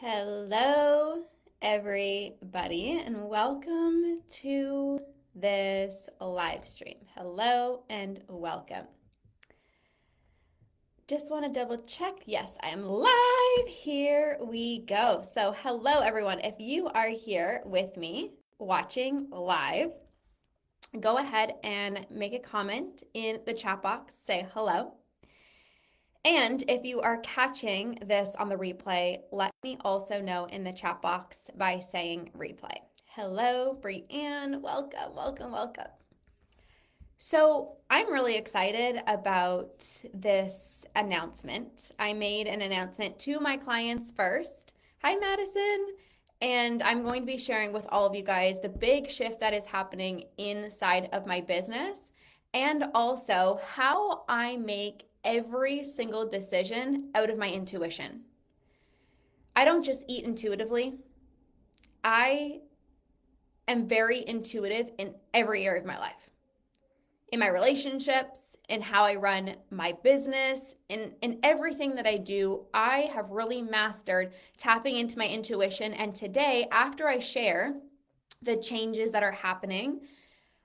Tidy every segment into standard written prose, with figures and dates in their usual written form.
Hello, everybody, and welcome to this live stream. Hello and welcome. Just want to double check. Yes, I am live. Here we go. So, hello, everyone. If you are here with me watching live, go ahead and make a comment in the chat box. Say hello. And if you are catching this on the replay, let me also know in the chat box by saying replay. Hello, Brianne. Welcome, welcome, welcome. So I'm really excited about this announcement. I made an announcement to my clients first. Hi, Madison. And I'm going to be sharing with all of you guys the big shift that is happening inside of my business and also how I make every single decision out of my intuition. I don't just eat intuitively. I am very intuitive in every area of my life. In my relationships, in how I run my business, in everything that I do, I have really mastered tapping into my intuition. And today, after I share the changes that are happening,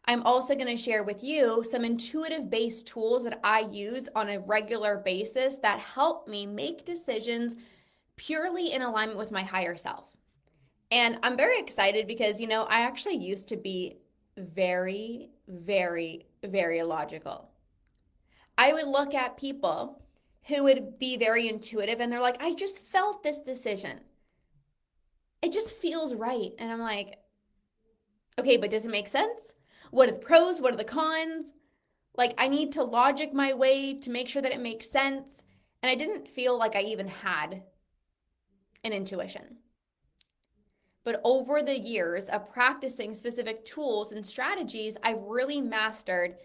I'm also going to share with you some intuitive based tools that I use on a regular basis that help me make decisions purely in alignment with my higher self. And I'm very excited because, I actually used to be very, very, very illogical. I would look at people who would be very intuitive and they're like, I just felt this decision. It just feels right. And I'm like, okay, but does it make sense? What are the pros? What are the cons? Like, I need to logic my way to make sure that it makes sense. And I didn't feel like I even had an intuition. But over the years of practicing specific tools and strategies, I've really mastered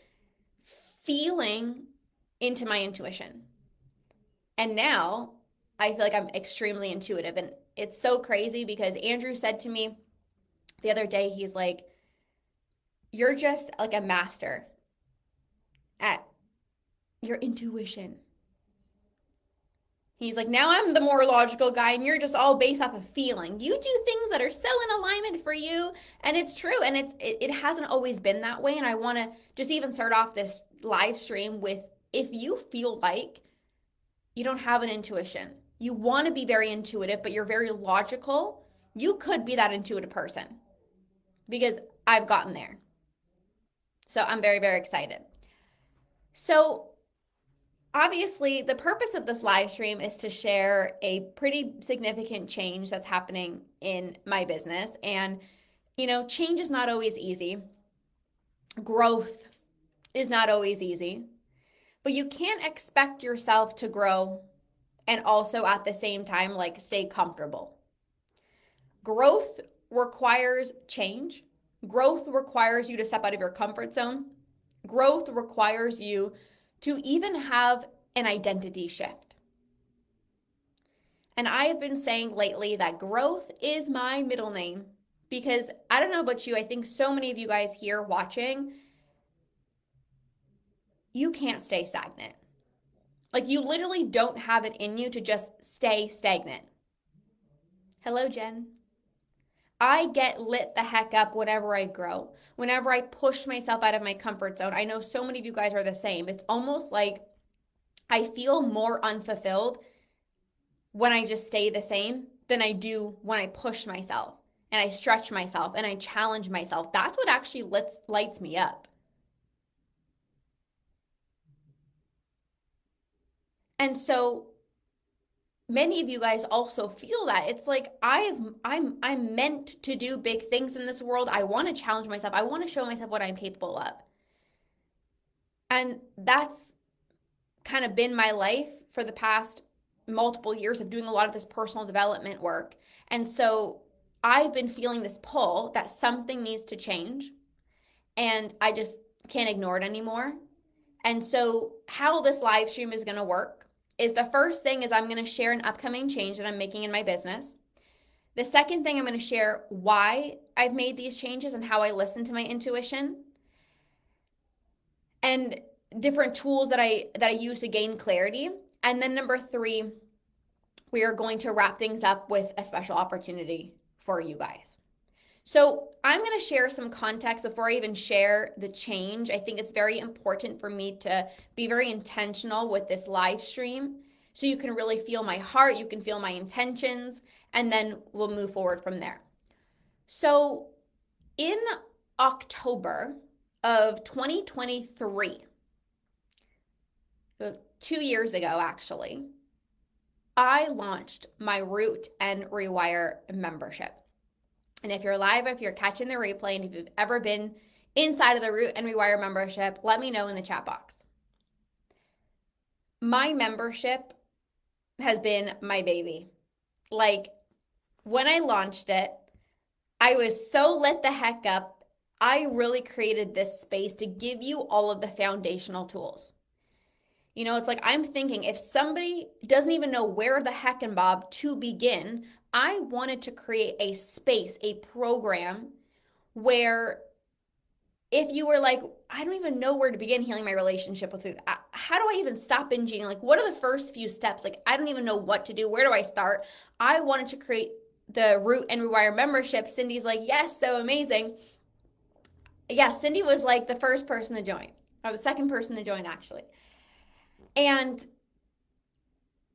feeling into my intuition. And now I feel like I'm extremely intuitive. And it's so crazy because Andrew said to me the other day, he's like, you're just like a master at your intuition. He's like, now I'm the more logical guy and you're just all based off of feeling. You do things that are so in alignment for you. And it's true. And it hasn't always been that way. And I want to just even start off this live stream with, if you feel like you don't have an intuition, you want to be very intuitive, but you're very logical, you could be that intuitive person because I've gotten there. So I'm very, very excited. So obviously, the purpose of this live stream is to share a pretty significant change that's happening in my business. And, change is not always easy. Growth is not always easy. But you can't expect yourself to grow and also at the same time, like, stay comfortable. Growth requires change. Growth requires you to step out of your comfort zone. Growth requires you to even have an identity shift. And I have been saying lately that growth is my middle name because I don't know about you, I think so many of you guys here watching, you can't stay stagnant. Like, you literally don't have it in you to just stay stagnant. Hello, Jen. I get lit the heck up whenever I grow, whenever I push myself out of my comfort zone. I know so many of you guys are the same. It's almost like I feel more unfulfilled when I just stay the same than I do when I push myself and I stretch myself and I challenge myself. That's what actually lights me up. And so many of you guys also feel that. It's like I'm meant to do big things in this world. I want to challenge myself. I want to show myself what I'm capable of. And that's kind of been my life for the past multiple years of doing a lot of this personal development work. And so I've been feeling this pull that something needs to change and I just can't ignore it anymore. And so how this live stream is going to work is, the first thing is I'm going to share an upcoming change that I'm making in my business. The second thing, I'm going to share why I've made these changes and how I listen to my intuition and different tools that I use to gain clarity. And then number 3, we are going to wrap things up with a special opportunity for you guys. So I'm going to share some context before I even share the change. I think it's very important for me to be very intentional with this live stream so you can really feel my heart, you can feel my intentions, and then we'll move forward from there. So in October of 2023, 2 years ago actually, I launched my Root and Rewire membership. And if you're live, if you're catching the replay, and if you've ever been inside of the Root and Rewire membership, let me know in the chat box. My membership has been my baby. Like, when I launched it, I was so lit the heck up. I really created this space to give you all of the foundational tools. You know, it's like I'm thinking if somebody doesn't even know where the heck and bob to begin, I wanted to create a space, a program where if you were like, I don't even know where to begin healing my relationship with food. How do I even stop binge eating? Like, what are the first few steps? Like, I don't even know what to do. Where do I start? I wanted to create the Root and Rewire membership. Cindy's like, yes, so amazing. Yeah, Cindy was like the first person to join, or the second person to join, actually. And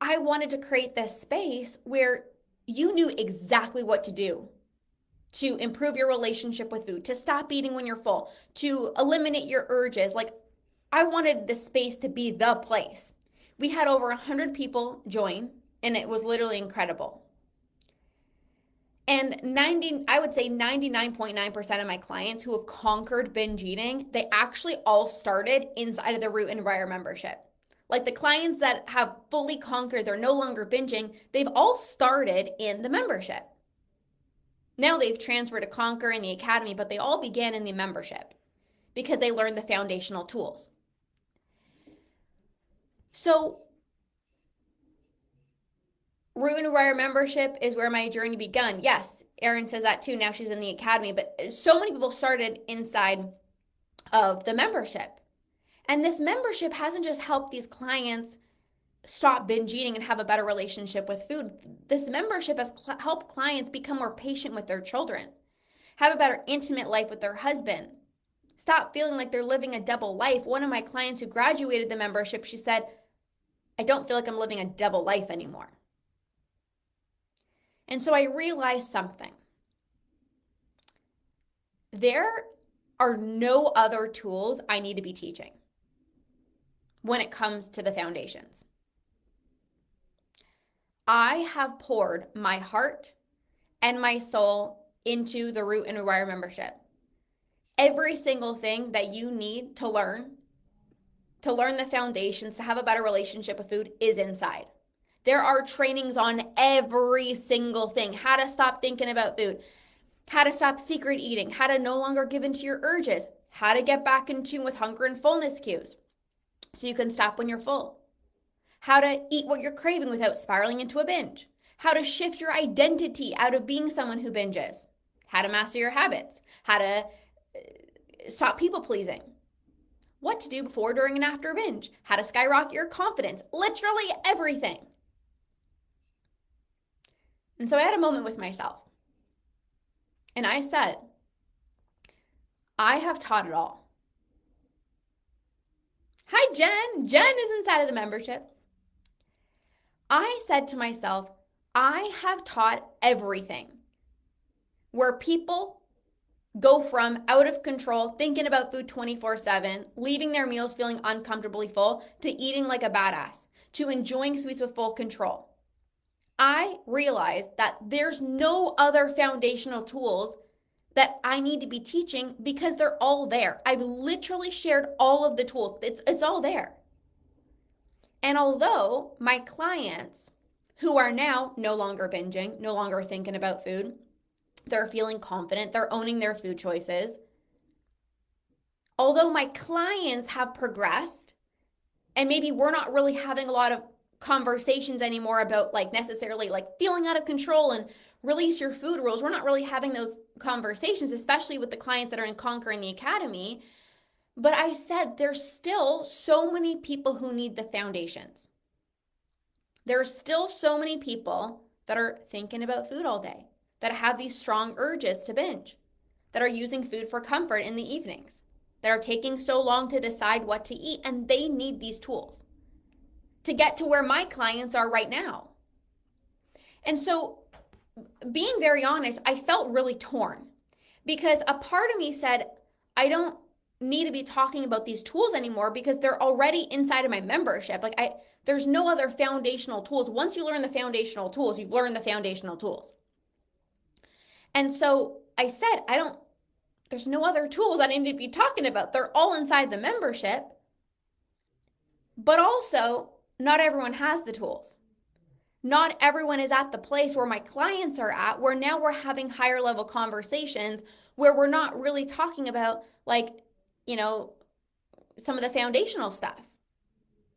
I wanted to create this space where you knew exactly what to do to improve your relationship with food, to stop eating when you're full, to eliminate your urges. Like, I wanted this space to be the place. We had over 100 people join, and it was literally incredible. And I would say 99.9% of my clients who have conquered binge eating, they actually all started inside of the Root and Rewire membership. Like the clients that have fully conquered, they're no longer binging, they've all started in the membership. Now they've transferred to Conquer in the academy, but they all began in the membership because they learned the foundational tools. So Root and Rewire membership is where my journey begun. Yes, Erin says that too. Now she's in the academy, but so many people started inside of the membership. And this membership hasn't just helped these clients stop binge eating and have a better relationship with food. This membership has helped clients become more patient with their children, have a better intimate life with their husband, stop feeling like they're living a double life. One of my clients who graduated the membership, she said, I don't feel like I'm living a double life anymore. And so I realized something. There are no other tools I need to be teaching when it comes to the foundations. I have poured my heart and my soul into the Root and Rewire membership. Every single thing that you need to learn the foundations, to have a better relationship with food is inside. There are trainings on every single thing. How to stop thinking about food, how to stop secret eating, how to no longer give in to your urges, how to get back in tune with hunger and fullness cues so you can stop when you're full, how to eat what you're craving without spiraling into a binge, how to shift your identity out of being someone who binges, how to master your habits, how to stop people pleasing, what to do before, during, and after a binge, how to skyrocket your confidence, literally everything. And so I had a moment with myself. And I said, I have taught it all. Hi, Jen. Jen is inside of the membership. I said to myself, I have taught everything where people go from out of control, thinking about food 24/7, leaving their meals feeling uncomfortably full, to eating like a badass, to enjoying sweets with full control. I realized that there's no other foundational tools that I need to be teaching because they're all there. I've literally shared all of the tools. It's all there. And although my clients who are now no longer binging, no longer thinking about food, they're feeling confident, they're owning their food choices. Although my clients have progressed, and maybe we're not really having a lot of conversations anymore about like necessarily like feeling out of control and release your food rules. We're not really having those conversations, especially with the clients that are in Conquering the Academy. But I said there's still so many people who need the foundations. There are still so many people that are thinking about food all day, that have these strong urges to binge, that are using food for comfort in the evenings, that are taking so long to decide what to eat, and they need these tools to get to where my clients are right now. And so, being very honest, I felt really torn because a part of me said, I don't need to be talking about these tools anymore because they're already inside of my membership. There's no other foundational tools. Once you learn the foundational tools, you've learned the foundational tools. And so I said, there's no other tools I need to be talking about. They're all inside the membership. But also, not everyone has the tools. Not everyone is at the place where my clients are at, where now we're having higher level conversations where we're not really talking about some of the foundational stuff.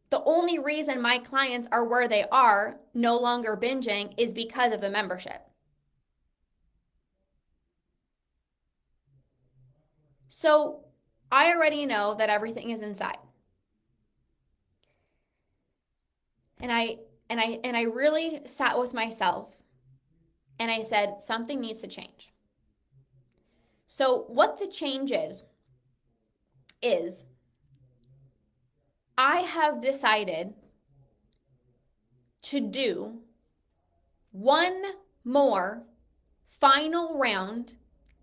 The only reason my clients are where they are, no longer binging, is because of the membership. So I already know that everything is inside. And I really sat with myself and I said, something needs to change. So what the change is I have decided to do one more final round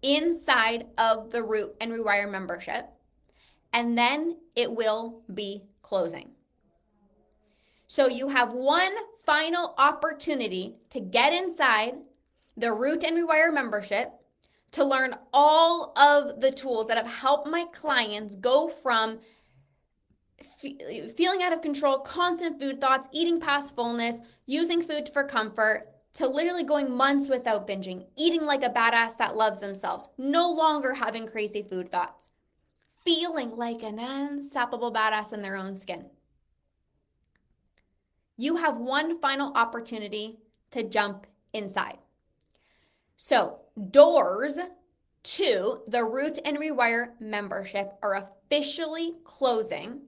inside of the Root and Rewire membership, and then it will be closing. So you have one final opportunity to get inside the Root and Rewire membership to learn all of the tools that have helped my clients go from feeling out of control, constant food thoughts, eating past fullness, using food for comfort, to literally going months without binging, eating like a badass that loves themselves, no longer having crazy food thoughts, feeling like an unstoppable badass in their own skin. You have one final opportunity to jump inside. So, doors to the Root and Rewire membership are officially closing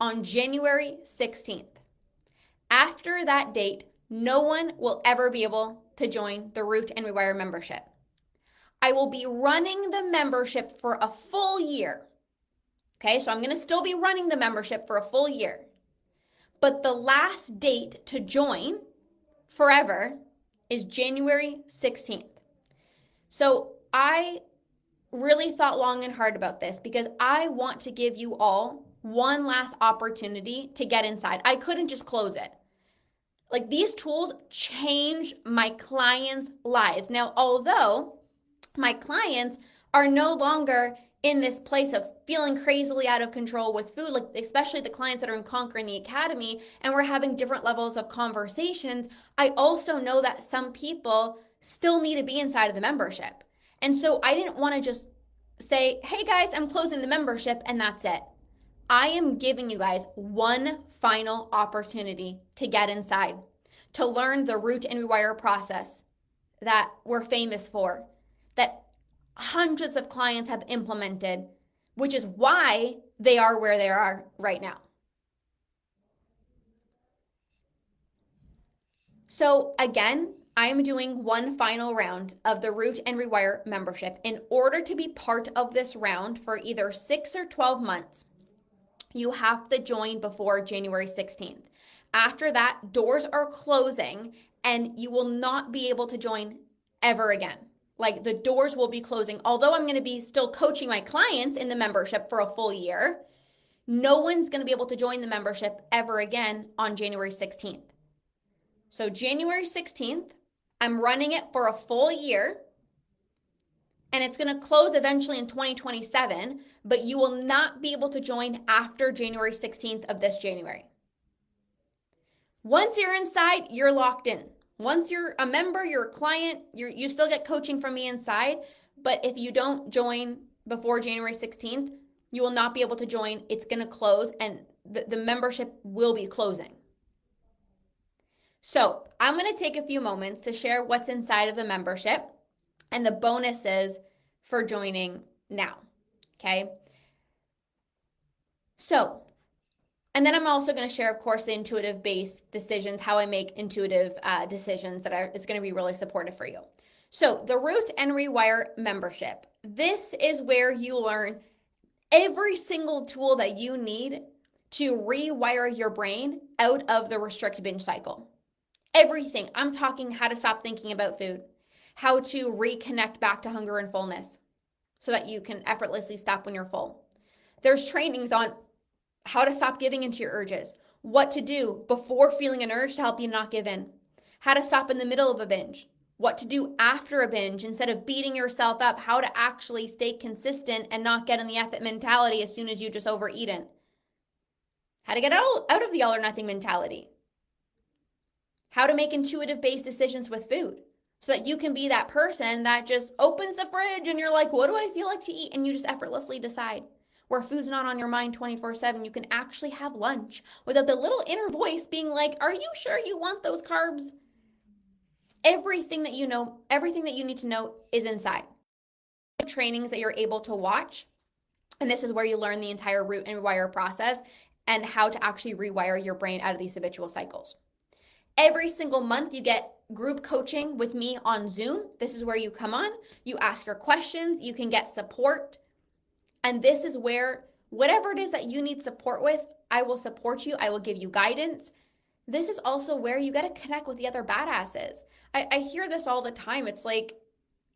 on January 16th. After that date, no one will ever be able to join the Root and Rewire membership. I will be running the membership for a full year. Okay, so I'm going to still be running the membership for a full year. But the last date to join forever is January 16th. So I really thought long and hard about this because I want to give you all one last opportunity to get inside. I couldn't just close it. Like, these tools change my clients' lives. Now, although my clients are no longer in this place of feeling crazily out of control with food, like especially the clients that are in Conquering the Academy, and we're having different levels of conversations, I also know that some people still need to be inside of the membership. And so I didn't want to just say, hey guys, I'm closing the membership and that's it. I am giving you guys one final opportunity to get inside, to learn the Root and Rewire process that we're famous for, that hundreds of clients have implemented, which is why they are where they are right now. So again, I'm doing one final round of the Root and Rewire membership. In order to be part of this round for either 6 or 12 months, you have to join before January 16th. After that, doors are closing and you will not be able to join ever again. Like, the doors will be closing. Although I'm going to be still coaching my clients in the membership for a full year, no one's going to be able to join the membership ever again on January 16th. So January 16th, I'm running it for a full year, and it's going to close eventually in 2027, but you will not be able to join after January 16th of this January. Once you're inside, you're locked in. Once you're a member, you're a client, you still get coaching from me inside, but if you don't join before January 16th, you will not be able to join. It's going to close, and the membership will be closing. So I'm going to take a few moments to share what's inside of the membership and the bonuses for joining now, okay? So And then I'm also going to share, of course, the intuitive based decisions, how I make intuitive decisions that is going to be really supportive for you. So, the Root and Rewire membership. This is where you learn every single tool that you need to rewire your brain out of the restrict binge cycle. Everything. I'm talking how to stop thinking about food, how to reconnect back to hunger and fullness so that you can effortlessly stop when you're full. There's trainings on how to stop giving into your urges, what to do before feeling an urge to help you not give in, how to stop in the middle of a binge, what to do after a binge instead of beating yourself up, how to actually stay consistent and not get in the F it mentality as soon as you just overeaten, how to get out of the all or nothing mentality, how to make intuitive based decisions with food so that you can be that person that just opens the fridge and you're like, what do I feel like to eat? And you just effortlessly decide. Where food's not on your mind 24/7, you can actually have lunch without the little inner voice being like, are you sure you want those carbs? Everything that you know, everything that you need to know is inside. Trainings that you're able to watch. And this is where you learn the entire Root and Rewire process and how to actually rewire your brain out of these habitual cycles. Every single month, you get group coaching with me on Zoom. This is where you come on, you ask your questions, you can get support. And this is where whatever it is that you need support with, I will support you. I will give you guidance. This is also where you got to connect with the other badasses. I hear this all the time. It's like,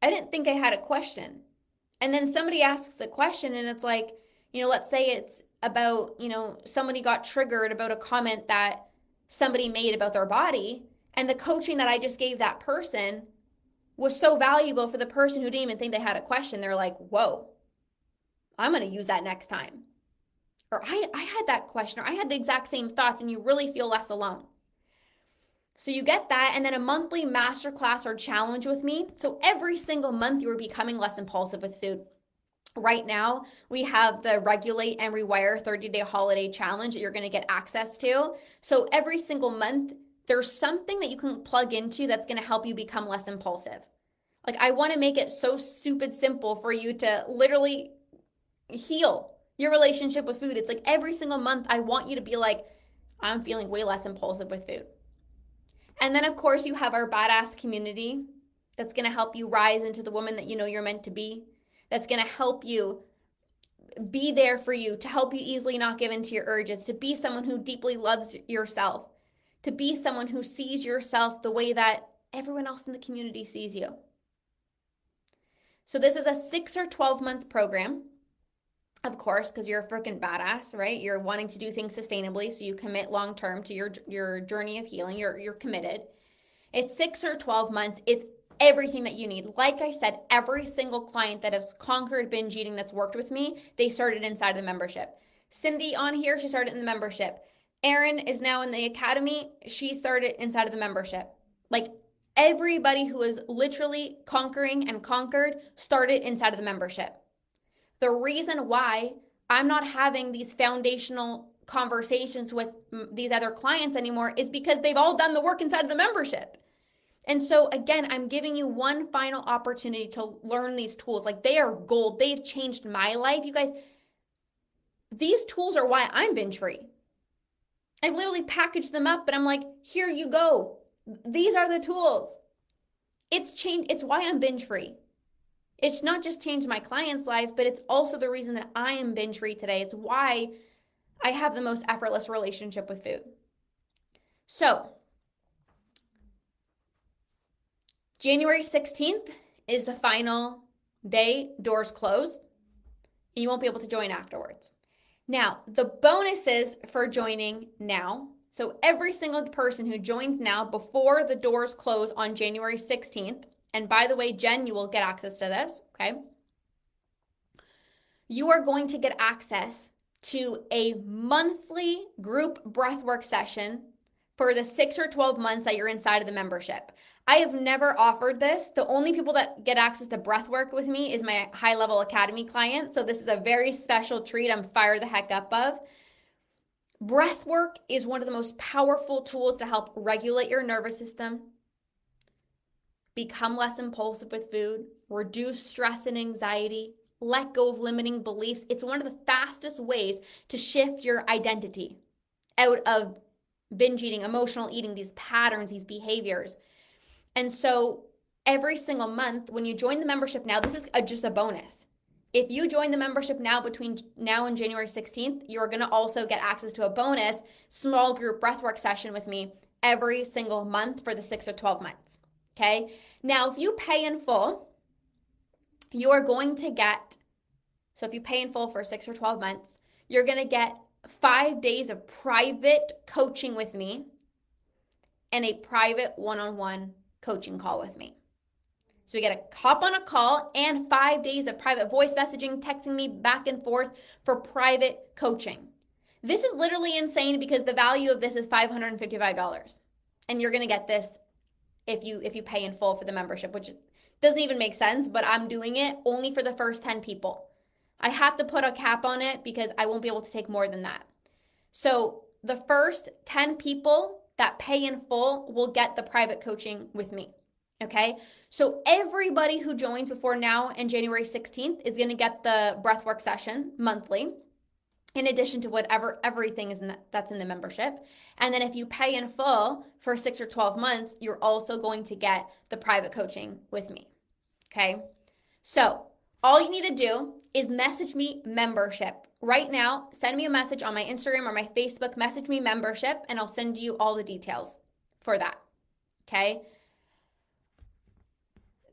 I didn't think I had a question. And then somebody asks a question and it's like, let's say it's about, somebody got triggered about a comment that somebody made about their body. And the coaching that I just gave that person was so valuable for the person who didn't even think they had a question. They're like, whoa, I'm going to use that next time. Or I had that question, or I had the exact same thoughts, and you really feel less alone. So you get that, and then a monthly masterclass or challenge with me. So every single month you are becoming less impulsive with food. Right now, we have the Regulate and Rewire 30-day holiday challenge that you're going to get access to. So every single month, there's something that you can plug into that's going to help you become less impulsive. Like, I want to make it so stupid simple for you to literally heal your relationship with food. It's like every single month, I want you to be like, I'm feeling way less impulsive with food. And then, of course, you have our badass community that's going to help you rise into the woman that you know you're meant to be. That's going to help you be there for you, to help you easily not give in to your urges, to be someone who deeply loves yourself, to be someone who sees yourself the way that everyone else in the community sees you. So this is a 6 or 12-month program. Of course, because you're a freaking badass, right? You're wanting to do things sustainably, so you commit long-term to your journey of healing. You're committed. It's 6 or 12 months. It's everything that you need. Like I said, every single client that has conquered binge eating that's worked with me, they started inside of the membership. Cindy on here, she started in the membership. Erin is now in the academy. She started inside of the membership. Like, everybody who is literally conquering and conquered started inside of the membership. The reason why I'm not having these foundational conversations with these other clients anymore is because they've all done the work inside of the membership. And so again, I'm giving you one final opportunity to learn these tools. Like, they are gold. They've changed my life. You guys, these tools are why I'm binge free. I've literally packaged them up, but I'm like, here you go. These are the tools. It's changed. It's why I'm binge free. It's not just changed my client's life, but it's also the reason that I am binge free today. It's why I have the most effortless relationship with food. So, January 16th is the final day. Doors close, and you won't be able to join afterwards. Now, the bonuses for joining now. So every single person who joins now before the doors close on January 16th, and by the way, Jen, you will get access to this, okay? You are going to get access to a monthly group breathwork session for the 6 or 12 months that you're inside of the membership. I have never offered this. The only people that get access to breathwork with me is my high-level academy clients. So this is a very special treat I'm fired the heck up of. Breathwork is one of the most powerful tools to help regulate your nervous system, become less impulsive with food, reduce stress and anxiety, let go of limiting beliefs. It's one of the fastest ways to shift your identity. out of binge eating, emotional eating, these patterns, these behaviors. And so every single month, when you join the membership now, this is just a bonus. If you join the membership now between now and January 16th, you're going to also get access to a bonus small group breathwork session with me every single month for the 6 or 12 months. Okay. Now, if you pay in full, you are going to get, so if you pay in full for 6 or 12 months, you're going to get 5 days of private coaching with me and a private one-on-one coaching call with me. So we get to hop on a call and 5 days of private voice messaging, texting me back and forth for private coaching. This is literally insane because the value of this is $555. And you're going to get this if you pay in full for the membership, which doesn't even make sense, but I'm doing it only for the first 10 people. I have to put a cap on it because I won't be able to take more than that. So the first 10 people that pay in full will get the private coaching with me. Okay, so everybody who joins before now and January 16th is going to get the breathwork session monthly, in addition to whatever everything is that's in the membership. And then if you pay in full for 6 or 12 months, you're also going to get the private coaching with me. Okay, so all you need to do is message me membership. Right now, send me a message on my Instagram or my Facebook, message me membership, and I'll send you all the details for that. Okay.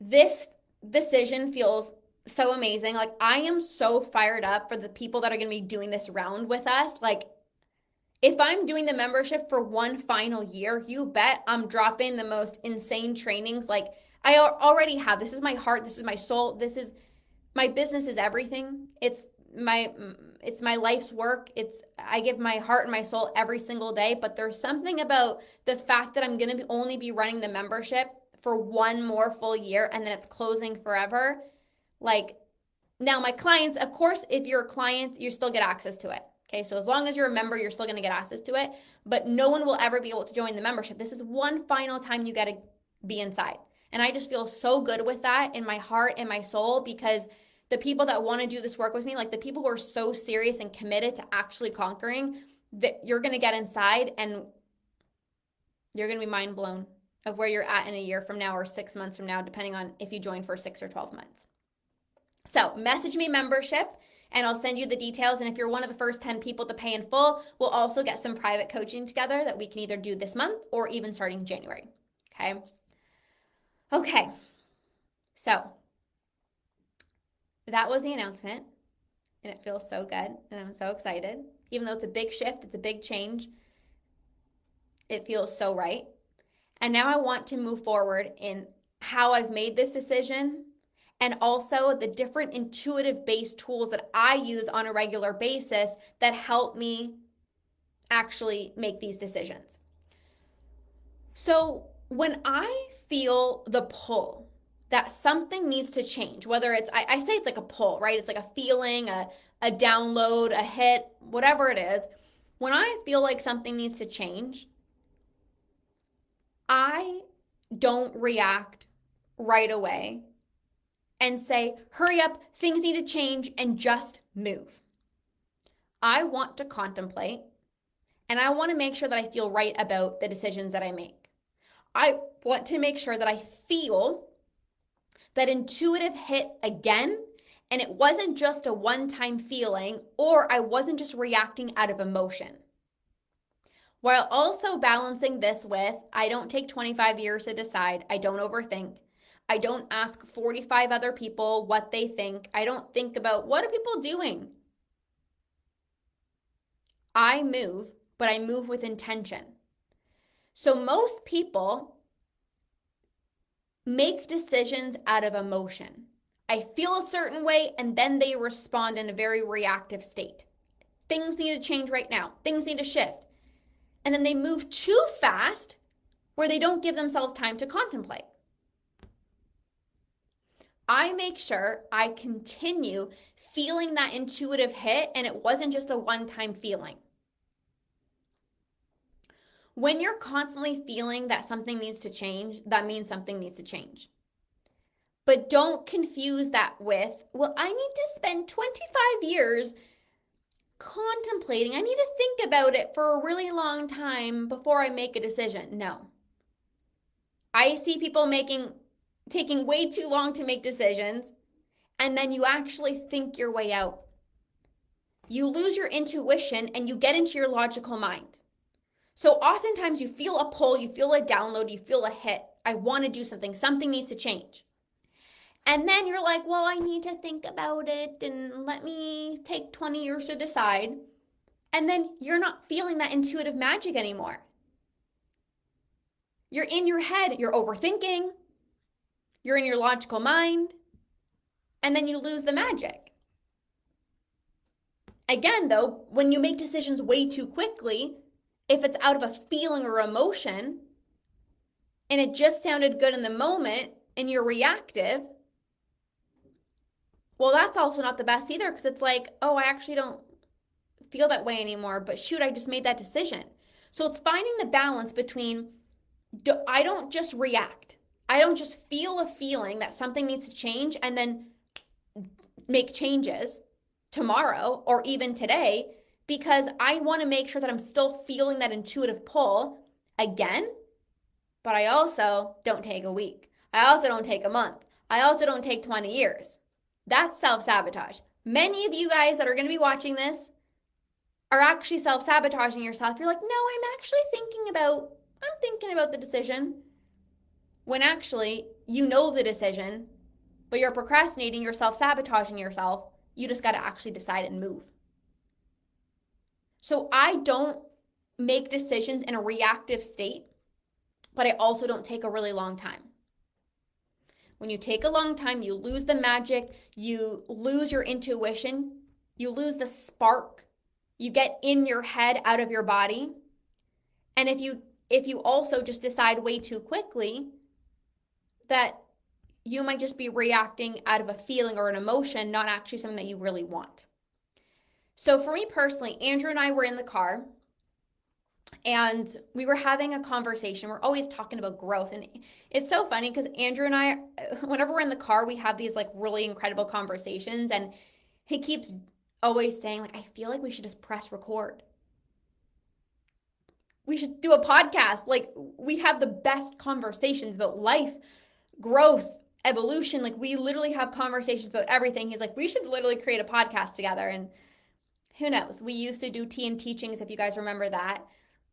This decision feels so amazing. Like, I am so fired up for the people that are going to be doing this round with us. Like, if I'm doing the membership for one final year, you bet I'm dropping the most insane trainings. Like, I already have. This is my heart. This is my soul. This is my business is everything. It's my life's work. I give my heart and my soul every single day. But there's something about the fact that I'm going to only be running the membership for one more full year and then it's closing forever. Like, now my clients, of course, if you're a client, you still get access to it. Okay, so as long as you're a member, you're still going to get access to it, but no one will ever be able to join the membership. This is one final time you got to be inside. And I just feel so good with that in my heart and my soul, because the people that want to do this work with me, like the people who are so serious and committed to actually conquering, that you're going to get inside and you're going to be mind blown of where you're at in a year from now or 6 months from now, depending on if you join for 6 or 12 months. So message me membership and I'll send you the details. And if you're one of the first 10 people to pay in full, we'll also get some private coaching together that we can either do this month or even starting January. Okay. So that was the announcement and it feels so good and I'm so excited. Even though it's a big shift, it's a big change, it feels so right. And now I want to move forward in how I've made this decision and also the different intuitive-based tools that I use on a regular basis that help me actually make these decisions. So when I feel the pull that something needs to change, whether it's, I say it's like a pull, right? It's like a feeling, a download, a hit, whatever it is. When I feel like something needs to change, I don't react right away and say, hurry up, things need to change, and just move. I want to contemplate, and I want to make sure that I feel right about the decisions that I make. I want to make sure that I feel that intuitive hit again, and it wasn't just a one-time feeling, or I wasn't just reacting out of emotion. While also balancing this with, I don't take 25 years to decide. I don't overthink. I don't ask 45 other people what they think. I don't think about what are people doing. I move, but I move with intention. So most people make decisions out of emotion. I feel a certain way and then they respond in a very reactive state. Things need to change right now. Things need to shift. And then they move too fast where they don't give themselves time to contemplate. I make sure I continue feeling that intuitive hit and it wasn't just a one-time feeling. When you're constantly feeling that something needs to change, that means something needs to change. But don't confuse that with, well, I need to spend 25 years contemplating. I need to think about it for a really long time before I make a decision. No. I see people taking way too long to make decisions, and then you actually think your way out. You lose your intuition and you get into your logical mind. So oftentimes you feel a pull, you feel a download, you feel a hit. I want to do something. Something needs to change. And then you're like, well, I need to think about it and let me take 20 years to decide. And then you're not feeling that intuitive magic anymore. You're in your head, you're overthinking, you're in your logical mind, and then you lose the magic. Again, though, when you make decisions way too quickly, if it's out of a feeling or emotion, and it just sounded good in the moment, and you're reactive, well, that's also not the best either, because it's like, oh, I actually don't feel that way anymore, but shoot, I just made that decision. So it's finding the balance between, I don't just react. I don't just feel a feeling that something needs to change and then make changes tomorrow or even today, because I want to make sure that I'm still feeling that intuitive pull again, but I also don't take a week. I also don't take a month. I also don't take 20 years. That's self-sabotage. Many of you guys that are going to be watching this are actually self-sabotaging yourself. You're like, no, I'm thinking about the decision. When actually, you know the decision, but you're procrastinating, you're self-sabotaging yourself. You just got to actually decide and move. So I don't make decisions in a reactive state, but I also don't take a really long time. When you take a long time, you lose the magic, you lose your intuition, you lose the spark, you get in your head, out of your body. And if you also just decide way too quickly, that you might just be reacting out of a feeling or an emotion, not actually something that you really want. So for me personally, Andrew and I were in the car and we were having a conversation. We're always talking about growth. And it's so funny because Andrew and I, whenever we're in the car, we have these like really incredible conversations. And he keeps always saying, like, I feel like we should just press record. We should do a podcast. Like, we have the best conversations about life, growth, evolution. Like, we literally have conversations about everything. He's like, we should literally create a podcast together. And who knows? We used to do tea and teachings, if you guys remember that.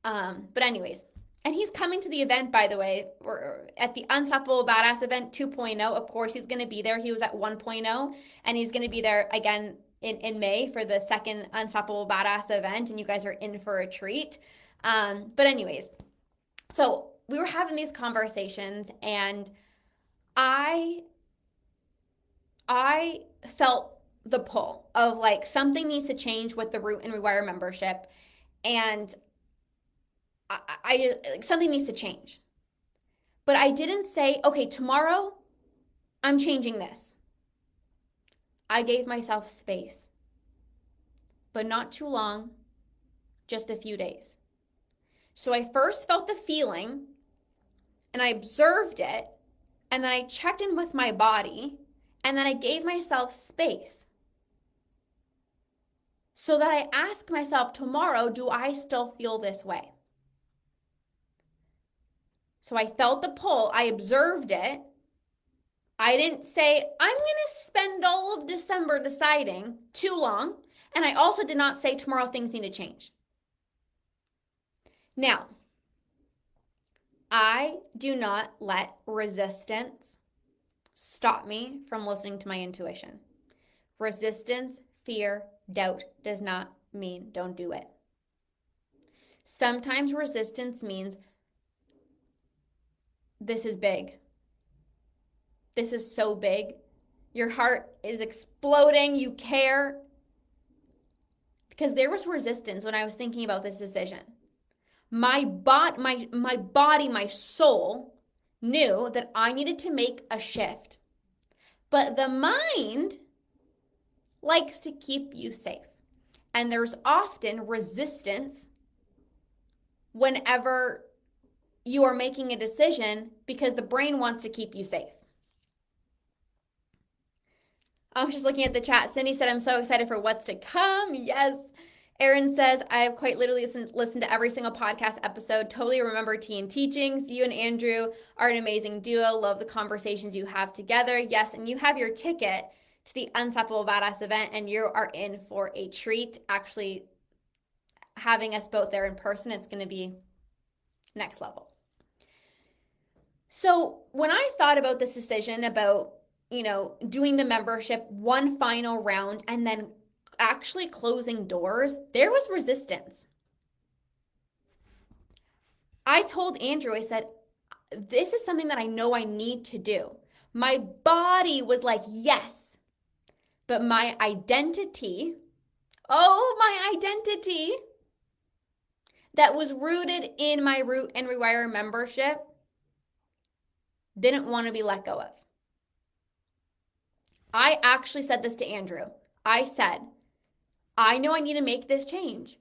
But anyways, and he's coming to the event, by the way, or at the Unstoppable Badass event 2.0. Of course, he's going to be there. He was at 1.0, and he's going to be there again in May for the second Unstoppable Badass event, and you guys are in for a treat. But anyways, so we were having these conversations, and I felt the pull of like something needs to change with the Root and Rewire membership, and I something needs to change. But I didn't say, okay, tomorrow I'm changing this. I gave myself space, but not too long, just a few days. So I first felt the feeling and I observed it, and then I checked in with my body, and then I gave myself space so that I ask myself tomorrow, do I still feel this way? So I felt the pull, I observed it. I didn't say, I'm going to spend all of December deciding, too long. And I also did not say tomorrow things need to change. Now, I do not let resistance stop me from listening to my intuition. Resistance, fear, doubt does not mean don't do it. Sometimes resistance means this is big. This is so big. Your heart is exploding. You care. Because there was resistance when I was thinking about this decision. My body, my soul knew that I needed to make a shift. But the mind likes to keep you safe. And there's often resistance whenever you are making a decision because the brain wants to keep you safe. I was just looking at the chat. Cindy said, I'm so excited for what's to come. Yes. Erin says, I have quite literally listened to every single podcast episode. Totally remember tea and teachings. You and Andrew are an amazing duo. Love the conversations you have together. Yes, and you have your ticket to the Unstoppable Badass event, and you are in for a treat. Actually, having us both there in person, it's going to be next level. So when I thought about this decision about, doing the membership one final round and then actually closing doors, there was resistance. I told Andrew, I said, this is something that I know I need to do. My body was like, yes, but my identity, that was rooted in my Root and Rewire membership didn't want to be let go of. I actually said this to Andrew. I said, I know I need to make this change,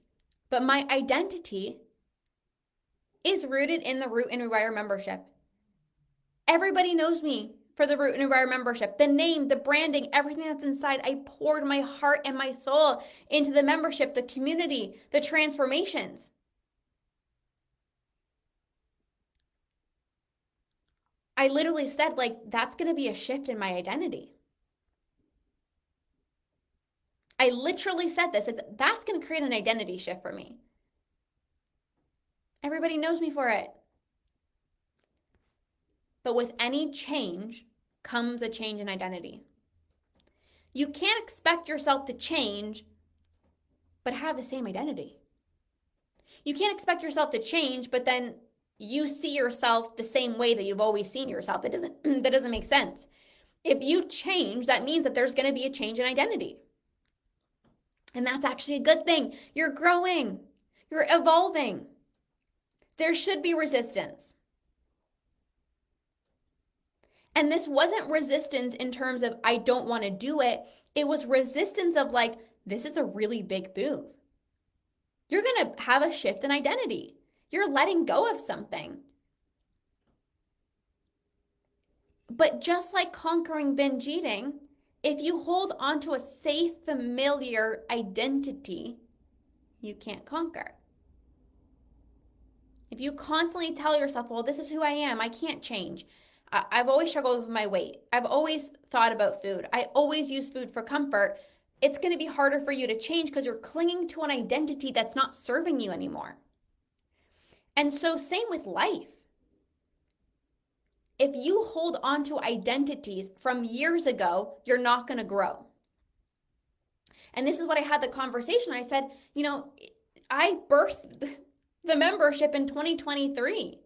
but my identity is rooted in the Root and Rewire membership. Everybody knows me for the Root and Rewire membership. The name, the branding, everything that's inside. I poured my heart and my soul into the membership, the community, the transformations. I literally said, that's going to be a shift in my identity. I literally said this. That's going to create an identity shift for me. Everybody knows me for it. But with any change comes a change in identity. You can't expect yourself to change, but have the same identity. You can't expect yourself to change, but then you see yourself the same way that you've always seen yourself. That doesn't make sense. If you change, that means that there's going to be a change in identity. And that's actually a good thing. You're growing. You're evolving. There should be resistance. And this wasn't resistance in terms of I don't want to do it. It was resistance of this is a really big move. You're going to have a shift in identity. You're letting go of something. But just like conquering binge eating, if you hold onto a safe, familiar identity, you can't conquer. If you constantly tell yourself, well, this is who I am, I can't change. I've always struggled with my weight. I've always thought about food. I always use food for comfort. It's going to be harder for you to change because you're clinging to an identity that's not serving you anymore. And so same with life. If you hold on to identities from years ago, you're not going to grow. And this is what I had the conversation. I said, I birthed the membership in 2023.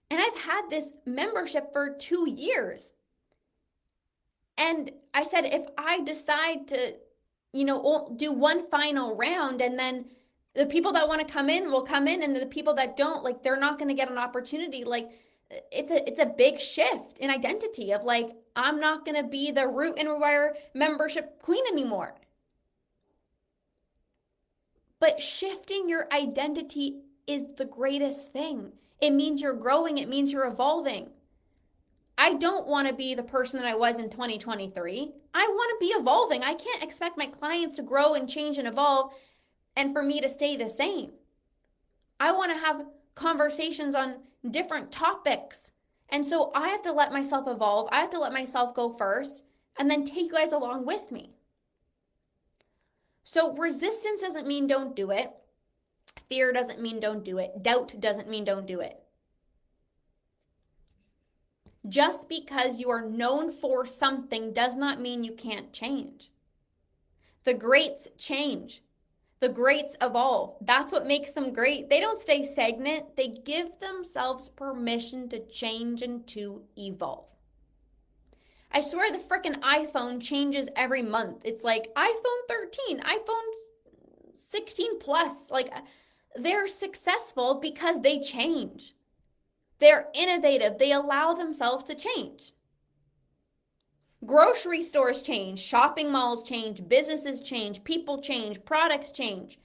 And I've had this membership for 2 years. And I said, if I decide to, do one final round and then the people that want to come in will come in and the people that don't, they're not going to get an opportunity. It's a big shift in identity of I'm not going to be the Root and Rewire membership queen anymore. But shifting your identity is the greatest thing. It means you're growing. It means you're evolving. I don't want to be the person that I was in 2023. I want to be evolving. I can't expect my clients to grow and change and evolve and for me to stay the same. I want to have conversations on different topics. And so I have to let myself evolve. I have to let myself go first and then take you guys along with me. So resistance doesn't mean don't do it. Fear doesn't mean don't do it. Doubt doesn't mean don't do it. Just because you are known for something does not mean you can't change. The greats change. The greats evolve. That's what makes them great. They don't stay stagnant. They give themselves permission to change and to evolve. I swear the frickin' iPhone changes every month. It's iPhone 13, iPhone 16 plus. They're successful because they change. They're innovative. They allow themselves to change. Grocery stores change, shopping malls change, businesses change, people change, products change.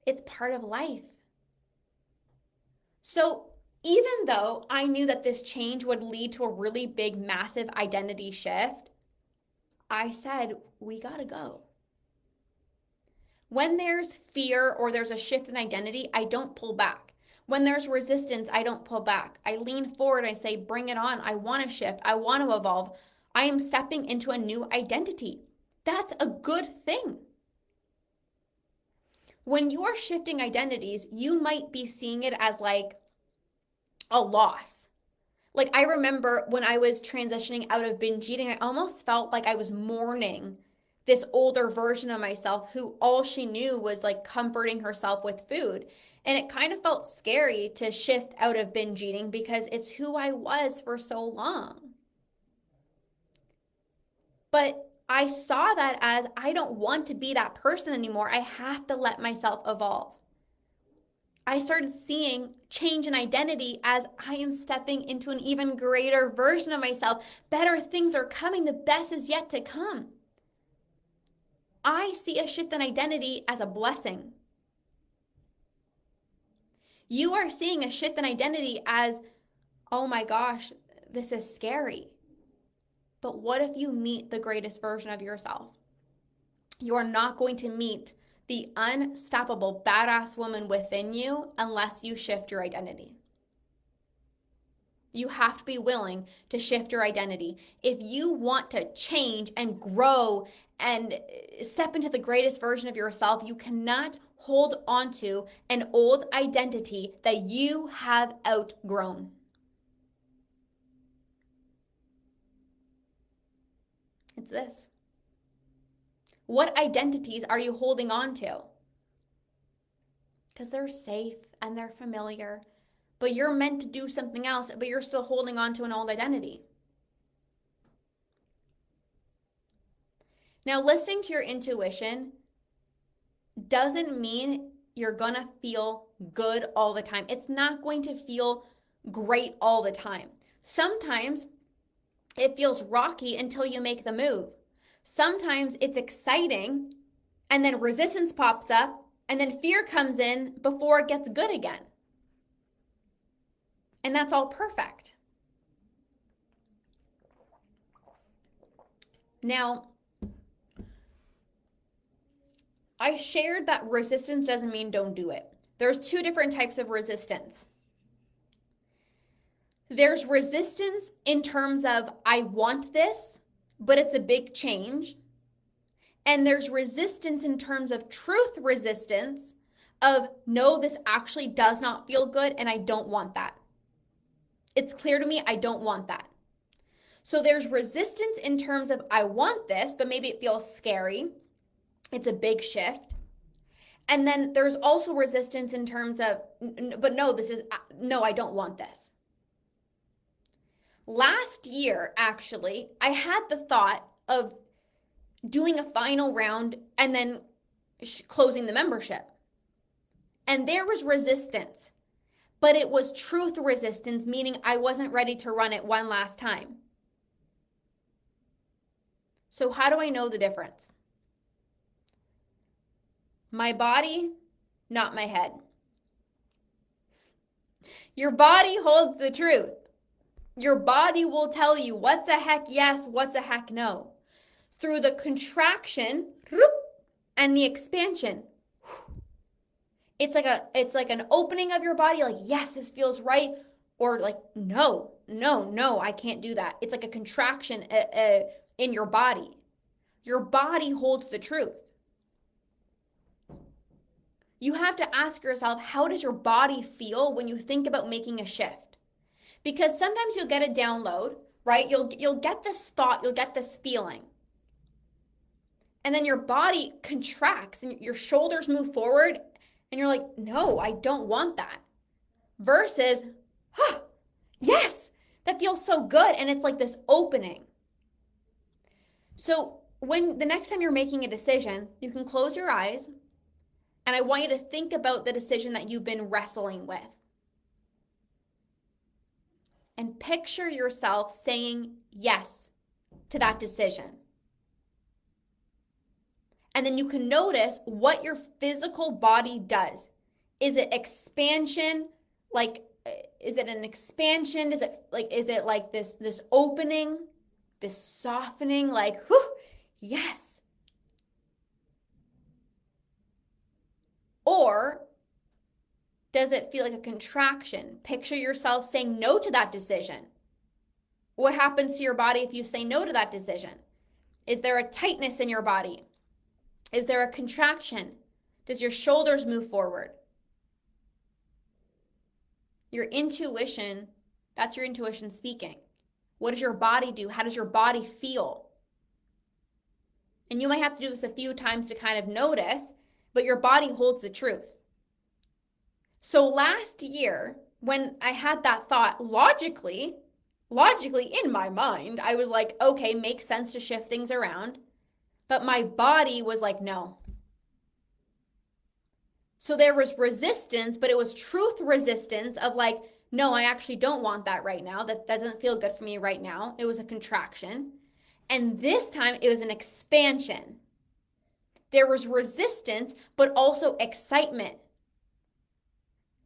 It's part of life. So even though I knew that this change would lead to a really big, massive identity shift, I said, we gotta go. When there's fear or there's a shift in identity, I don't pull back. When there's resistance, I don't pull back. I lean forward. I say, bring it on. I want to shift. I want to evolve. I am stepping into a new identity. That's a good thing. When you're shifting identities, you might be seeing it as like a loss. Like I remember when I was transitioning out of binge eating, I almost felt like I was mourning this older version of myself who all she knew was like comforting herself with food. And it kind of felt scary to shift out of binge eating because it's who I was for so long. But I saw that as I don't want to be that person anymore. I have to let myself evolve. I started seeing change in identity as I am stepping into an even greater version of myself. Better things are coming. The best is yet to come. I see a shift in identity as a blessing. You are seeing a shift in identity as, oh my gosh, this is scary. But what if you meet the greatest version of yourself? You are not going to meet the unstoppable badass woman within you unless you shift your identity. You have to be willing to shift your identity. If you want to change and grow and step into the greatest version of yourself, you cannot hold onto an old identity that you have outgrown. It's this. What identities are you holding on to? Because they're safe and they're familiar, but you're meant to do something else, but you're still holding on to an old identity. Now, listening to your intuition doesn't mean you're going to feel good all the time. It's not going to feel great all the time. Sometimes it feels rocky until you make the move. Sometimes it's exciting and then resistance pops up and then fear comes in before it gets good again. And that's all perfect. Now, I shared that resistance doesn't mean don't do it. There's two different types of resistance. There's resistance in terms of I want this, but it's a big change. And there's resistance in terms of truth resistance of no, this actually does not feel good and I don't want that. It's clear to me I don't want that. So there's resistance in terms of I want this, but maybe it feels scary. It's a big shift. And then there's also resistance in terms of, but no, I don't want this. Last year, actually, I had the thought of doing a final round and then closing the membership. And there was resistance, but it was truth resistance, meaning I wasn't ready to run it one last time. So how do I know the difference? My body, not my head. Your body holds the truth. Your body will tell you what's a heck yes, what's a heck no. Through the contraction and the expansion. It's like an opening of your body, like, yes, this feels right. Or like, no, I can't do that. It's like a contraction in your body. Your body holds the truth. You have to ask yourself, how does your body feel when you think about making a shift? Because sometimes you'll get a download, right? You'll get this thought, you'll get this feeling. And then your body contracts and your shoulders move forward and you're like, no, I don't want that. Versus, yes, that feels so good. And it's like this opening. So when the next time you're making a decision, you can close your eyes and I want you to think about the decision that you've been wrestling with. And picture yourself saying yes to that decision. And then you can notice what your physical body does. Is it expansion? Like, is it an expansion? Is it like this opening, this softening, like, whew, yes. Or does it feel like a contraction? Picture yourself saying no to that decision. What happens to your body if you say no to that decision? Is there a tightness in your body? Is there a contraction? Does your shoulders move forward? Your intuition, that's your intuition speaking. What does your body do? How does your body feel? And you might have to do this a few times to kind of notice, but your body holds the truth. So last year, when I had that thought, logically in my mind, I was like, okay, makes sense to shift things around. But my body was like, no. So there was resistance, but it was truth resistance of like, no, I actually don't want that right now. That doesn't feel good for me right now. It was a contraction. And this time it was an expansion. There was resistance, but also excitement.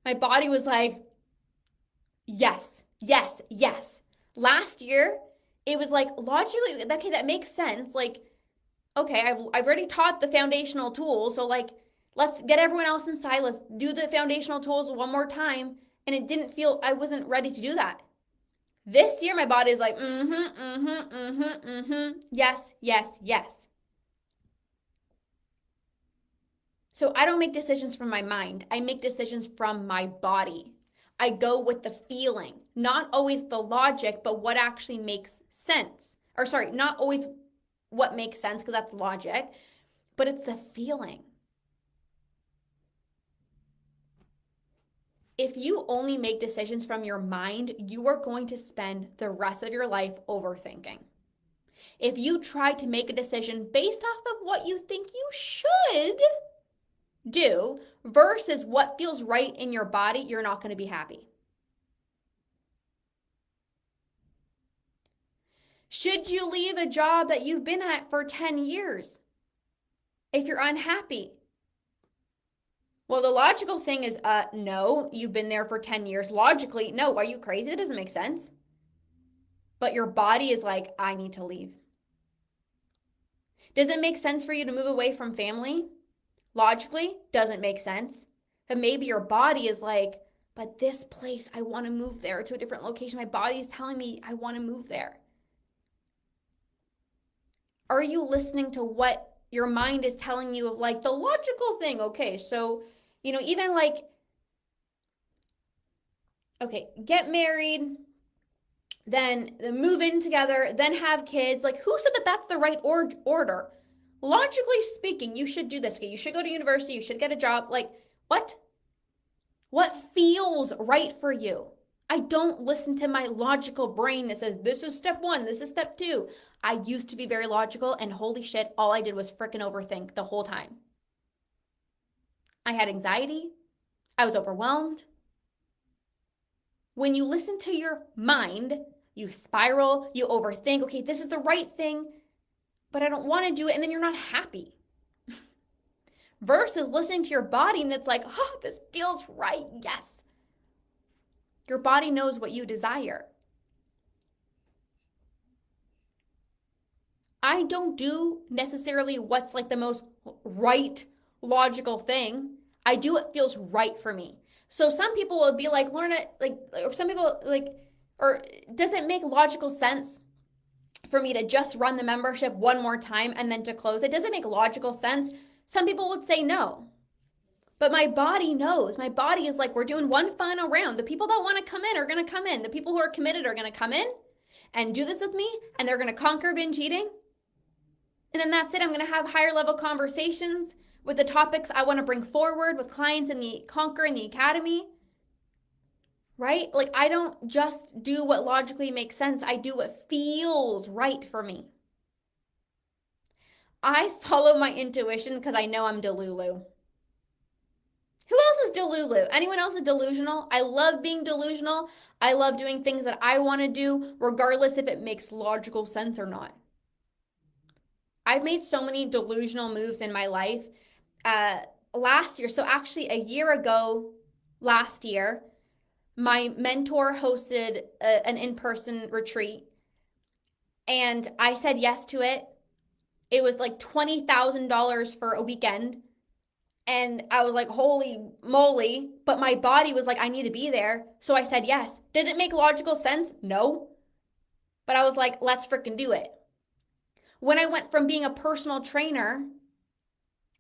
My body was like, yes, yes, yes. Last year, it was like, logically, okay, that makes sense. Like, okay, I've already taught the foundational tools. So like, let's get everyone else inside. Let's do the foundational tools one more time. And it didn't feel, I wasn't ready to do that. This year, my body is like, yes, yes, yes. So I don't make decisions from my mind. I make decisions from my body. I go with the feeling, not always the logic, but what actually makes sense. Or sorry, not always what makes sense because that's logic, but it's the feeling. If you only make decisions from your mind, you are going to spend the rest of your life overthinking. If you try to make a decision based off of what you think you should do versus what feels right in your body, you're not going to be happy. Should you leave a job that you've been at for 10 years if you're unhappy? Well, the logical thing is, no, you've been there for 10 years. Logically, no, are you crazy? That doesn't make sense. But your body is like, I need to leave. Does it make sense for you to move away from family? Logically, doesn't make sense. But maybe your body is like, but this place, I want to move there to a different location. My body is telling me I want to move there. Are you listening to what your mind is telling you of like the logical thing? Okay, so, even like, okay, get married, then move in together, then have kids. Like, who said that that's the right order? Logically speaking, you should do this. Okay, you should go to university, you should get a job. Like, what? What feels right for you? I don't listen to my logical brain that says, this is step one, this is step two. I used to be very logical, and holy shit, all I did was freaking overthink the whole time. I had anxiety. I was overwhelmed. When you listen to your mind, you spiral, you overthink, okay, this is the right thing, but I don't want to do it, and then you're not happy. Versus listening to your body and it's like, oh, this feels right, yes. Your body knows what you desire. I don't do necessarily what's like the most right logical thing. I do what feels right for me. So some people will be like, Lorna, like, or some people like, or does it make logical sense for me to just run the membership one more time and then to close it? Does it make logical sense? Some people would say no. But my body knows. My body is like, we're doing one final round. The people that want to come in are going to come in. The people who are committed are going to come in and do this with me, and they're going to conquer binge eating. And then that's it. I'm going to have higher level conversations with the topics I want to bring forward with clients in the Conquer in the Academy. Right? Like, I don't just do what logically makes sense. I do what feels right for me. I follow my intuition because I know I'm Delulu. Who else is Delulu? Anyone else is delusional? I love being delusional. I love doing things that I want to do, regardless if it makes logical sense or not. I've made so many delusional moves in my life. Last year, so actually a year ago, last year, my mentor hosted an in-person retreat, and I said yes to it. It was like $20,000 for a weekend. And I was like, holy moly. But my body was like, I need to be there. So I said yes. Did it make logical sense? No. But I was like, let's freaking do it. When I went from being a personal trainer,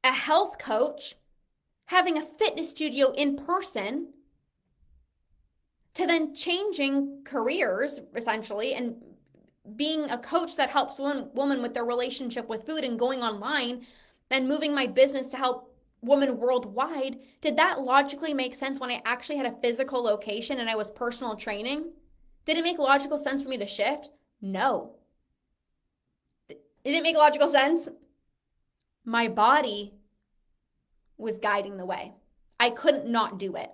a health coach, having a fitness studio in person, to then changing careers essentially and being a coach that helps women with their relationship with food and going online and moving my business to help women worldwide, did that logically make sense when I actually had a physical location and I was personal training? Did it make logical sense for me to shift? No. Did it make logical sense? My body was guiding the way. I couldn't not do it.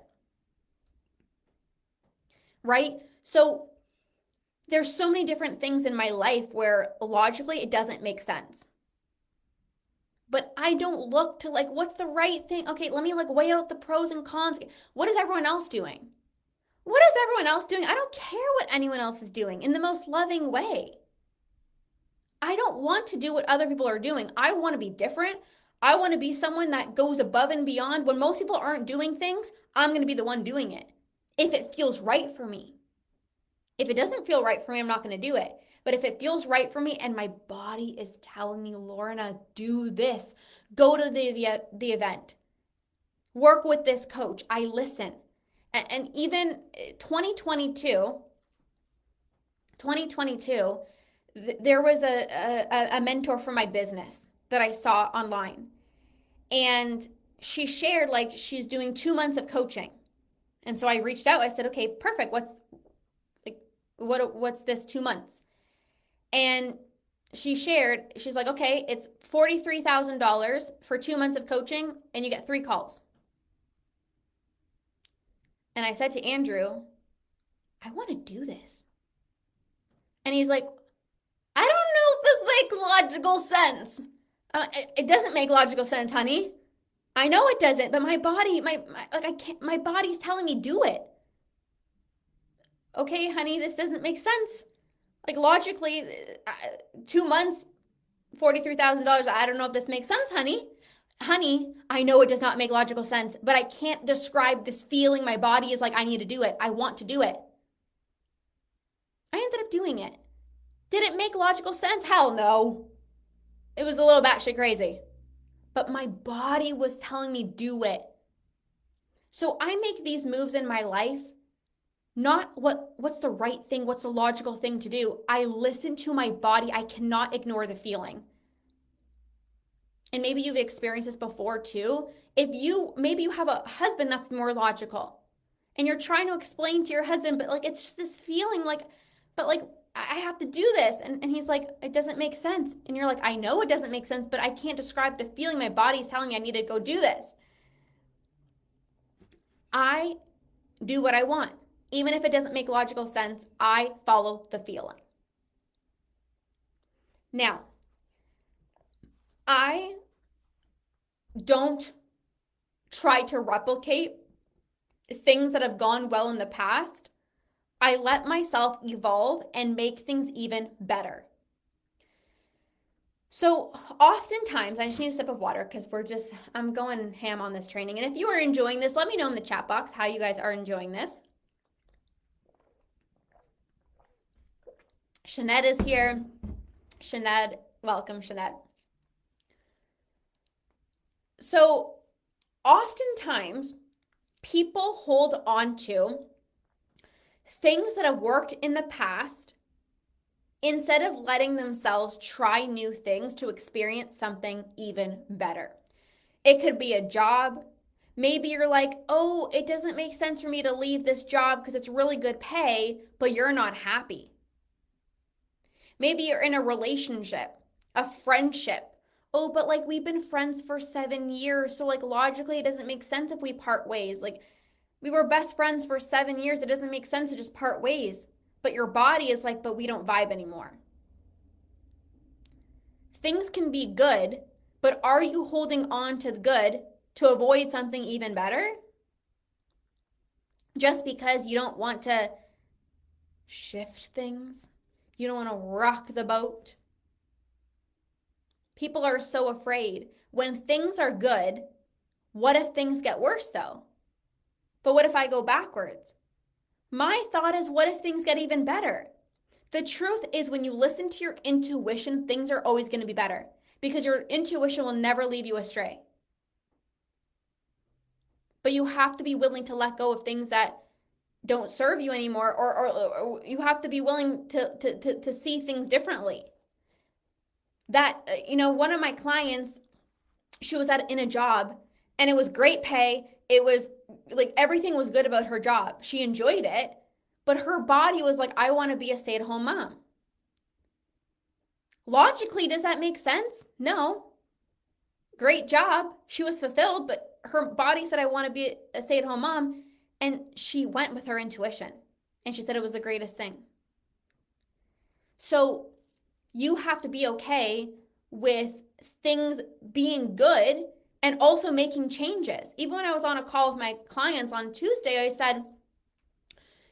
Right? So there's so many different things in my life where logically it doesn't make sense. But I don't look to like, what's the right thing? Okay, let me like weigh out the pros and cons. What is everyone else doing? What is everyone else doing? I don't care what anyone else is doing in the most loving way. I don't want to do what other people are doing. I want to be different. I want to be someone that goes above and beyond. When most people aren't doing things, I'm going to be the one doing it if it feels right for me. If it doesn't feel right for me, I'm not going to do it. But if it feels right for me and my body is telling me, Lorna, do this, go to the event, work with this coach, I listen. And even 2022, there was a mentor for my business that I saw online. And she shared like she's doing 2 months of coaching. And so I reached out. I said, okay, perfect. What's this 2 months? And she shared, she's like, okay, it's $43,000 for 2 months of coaching and you get 3 calls. And I said to Andrew, I want to do this. And he's like, I don't know if this makes logical sense. It doesn't make logical sense, honey. I know it doesn't, but my body, my body's telling me do it. Okay, honey, this doesn't make sense. Like logically, 2 months, $43,000. I don't know if this makes sense, honey. Honey, I know it does not make logical sense, but I can't describe this feeling. My body is like, I need to do it. I want to do it. I ended up doing it. Did it make logical sense? Hell no. It was a little batshit crazy. But my body was telling me do it. So I make these moves in my life, not what's the right thing, what's the logical thing to do. I listen to my body. I cannot ignore the feeling. And maybe you've experienced this before too. Maybe you have a husband that's more logical and you're trying to explain to your husband, but like, it's just this feeling like, but like, I have to do this. And he's like, it doesn't make sense. And you're like, I know it doesn't make sense, but I can't describe the feeling. My body's telling me I need to go do this. I do what I want. Even if it doesn't make logical sense, I follow the feeling. Now, I don't try to replicate things that have gone well in the past. I let myself evolve and make things even better. So oftentimes, I just need a sip of water because I'm going ham on this training. And if you are enjoying this, let me know in the chat box how you guys are enjoying this. Shanette is here. Shanette, welcome, Shanette. So oftentimes, people hold on to things that have worked in the past instead of letting themselves try new things to experience something even better. It could be a job. Maybe you're like, oh, it doesn't make sense for me to leave this job because it's really good pay, but you're not happy. Maybe you're in a relationship, a friendship. Oh, but like we've been friends for 7 years, so like logically it doesn't make sense if we part ways. Like we were best friends for 7 years. It doesn't make sense to just part ways. But your body is like, but we don't vibe anymore. Things can be good, but are you holding on to the good to avoid something even better? Just because you don't want to shift things? You don't want to rock the boat? People are so afraid. When things are good, What if things get worse though? But what if I go backwards? My thought is, what if things get even better? The truth is, when you listen to your intuition, things are always going to be better because your intuition will never leave you astray. But you have to be willing to let go of things that don't serve you anymore, or you have to be willing to see things differently. That, one of my clients, she was in a job and it was great pay. It was like everything was good about her job. She enjoyed it, but her body was like, I want to be a stay-at-home mom. Logically, does that make sense? No. Great job. She was fulfilled, but her body said, I want to be a stay-at-home mom. And she went with her intuition. And she said it was the greatest thing. So you have to be okay with things being good and also making changes. Even when I was on a call with my clients on Tuesday, I said,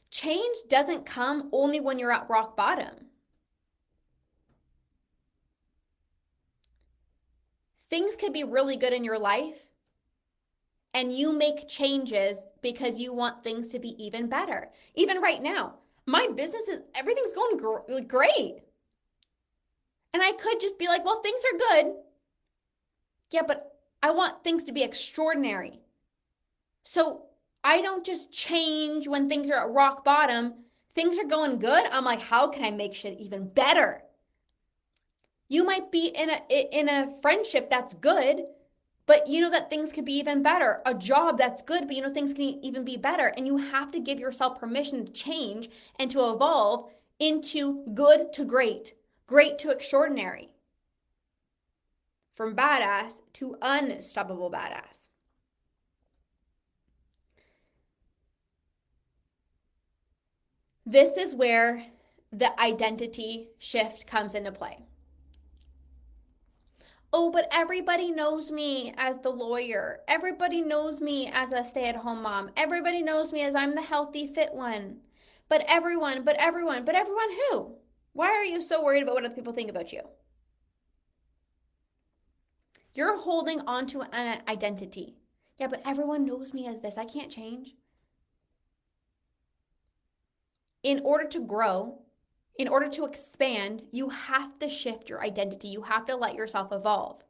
change doesn't come only when you're at rock bottom. Things could be really good in your life, and you make changes because you want things to be even better. Even right now, my business everything's going great. And I could just be like, well, things are good. Yeah, but I want things to be extraordinary. So I don't just change when things are at rock bottom. Things are going good. I'm like, how can I make shit even better? You might be in a friendship that's good, but you know that things could be even better. A job that's good, but you know things can even be better. And you have to give yourself permission to change and to evolve into good to great, great to extraordinary. From badass to unstoppable badass. This is where the identity shift comes into play. Oh, but everybody knows me as the lawyer. Everybody knows me as a stay-at-home mom. Everybody knows me as I'm the healthy, fit one. But everyone who? Why are you so worried about what other people think about you? You're holding on to an identity. Yeah, but everyone knows me as this. I can't change. In order to grow, in order to expand, you have to shift your identity. You have to let yourself evolve.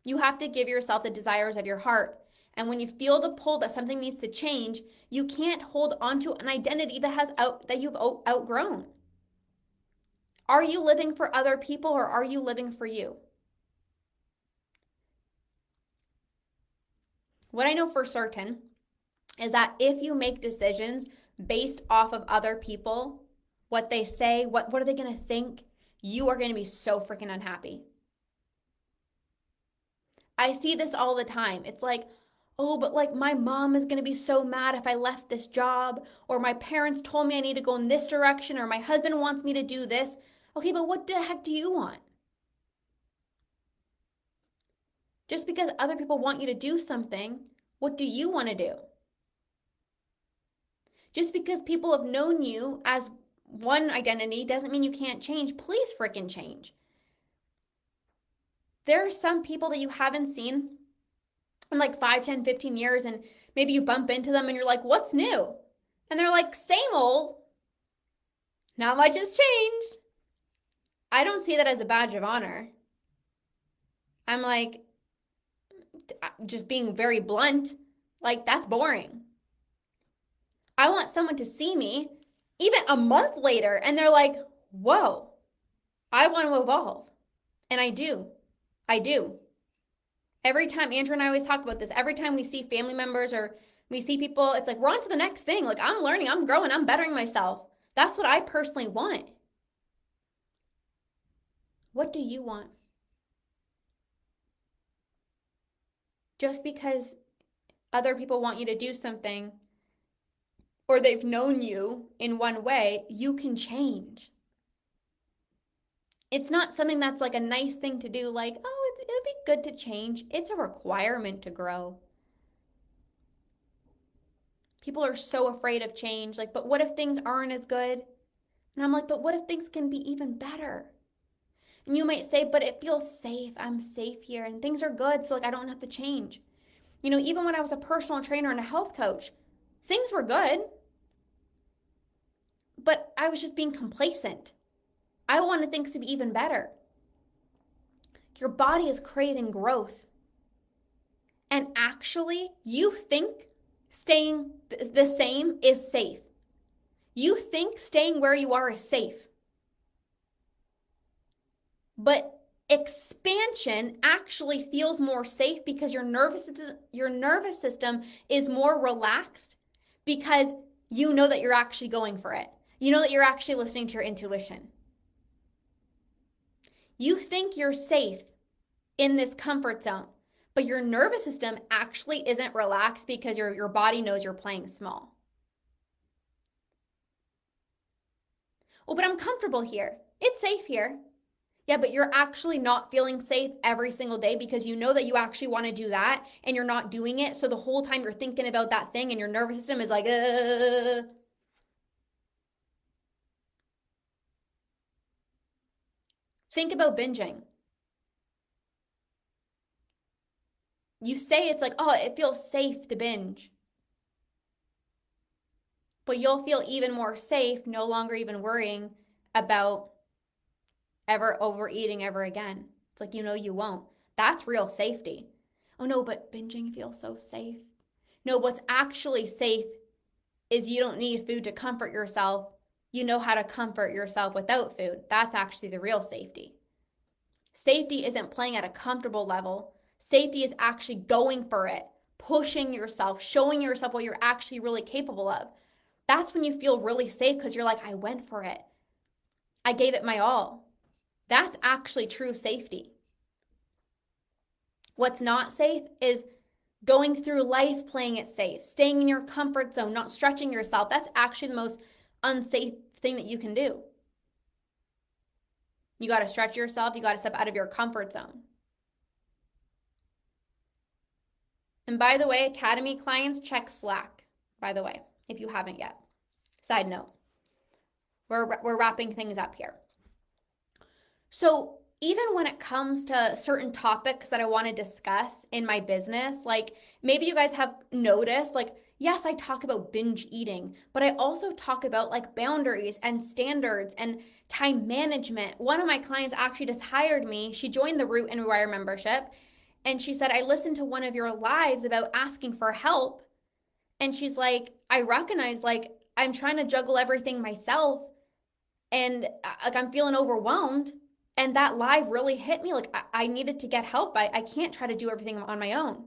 You have to give yourself the desires of your heart. And when you feel the pull that something needs to change, you can't hold onto an identity that you've outgrown. Are you living for other people or are you living for you? What I know for certain is that if you make decisions based off of other people, what they say, what are they going to think, you are going to be so freaking unhappy. I see this all the time. It's like, oh, but like my mom is going to be so mad if I left this job, or my parents told me I need to go in this direction, or my husband wants me to do this. Okay, but what the heck do you want? Just because other people want you to do something, what do you want to do? Just because people have known you as one identity doesn't mean you can't change. Please freaking change. There are some people that you haven't seen in like 5, 10, 15 years, and maybe you bump into them and you're like, what's new? And they're like, same old. Not much has changed. I don't see that as a badge of honor. I'm like, just being very blunt, like that's boring. I want someone to see me even a month later and they're like, whoa, I want to evolve. And I do. Every time, Andrew and I always talk about this, every time we see family members or we see people, it's like, we're on to the next thing. Like, I'm learning, I'm growing, I'm bettering myself. That's what I personally want. What do you want? Just because other people want you to do something or they've known you in one way, you can change. It's not something that's like a nice thing to do, like, oh, it'd be good to change. It's a requirement to grow. People are so afraid of change. Like, but what if things aren't as good? And I'm like, but what if things can be even better? And you might say, but it feels safe. I'm safe here and things are good. So like, I don't have to change. Even when I was a personal trainer and a health coach, things were good, but I was just being complacent. I wanted things to be even better. Your body is craving growth. And actually, you think staying the same is safe. You think staying where you are is safe. But expansion actually feels more safe because your nervous system is more relaxed because you know that you're actually going for it. You know that you're actually listening to your intuition. You think you're safe in this comfort zone, but your nervous system actually isn't relaxed because your body knows you're playing small. Well, but I'm comfortable here. It's safe here. Yeah, but you're actually not feeling safe every single day because you know that you actually want to do that and you're not doing it. So the whole time you're thinking about that thing and your nervous system is like, Think about binging. You say it's like, oh, it feels safe to binge. But you'll feel even more safe, no longer even worrying about ever overeating ever again. It's like, you won't. That's real safety. Oh no, but binging feels so safe. No, what's actually safe is you don't need food to comfort yourself. You know how to comfort yourself without food. That's actually the real safety. Safety isn't playing at a comfortable level. Safety is actually going for it, pushing yourself, showing yourself what you're actually really capable of. That's when you feel really safe because you're like, I went for it. I gave it my all. That's actually true safety. What's not safe is going through life playing it safe, staying in your comfort zone, not stretching yourself. That's actually the most unsafe thing that you can do. You got to stretch yourself. You got to step out of your comfort zone. And by the way, Academy clients, check Slack, by the way, if you haven't yet. Side note, we're wrapping things up here. So even when it comes to certain topics that I want to discuss in my business, like maybe you guys have noticed, like, yes, I talk about binge eating, but I also talk about like boundaries and standards and time management. One of my clients actually just hired me. She joined the Root and Rewire membership. And she said, I listened to one of your lives about asking for help. And she's like, I recognize like I'm trying to juggle everything myself and like I'm feeling overwhelmed. And that live really hit me. Like I needed to get help. I can't try to do everything on my own.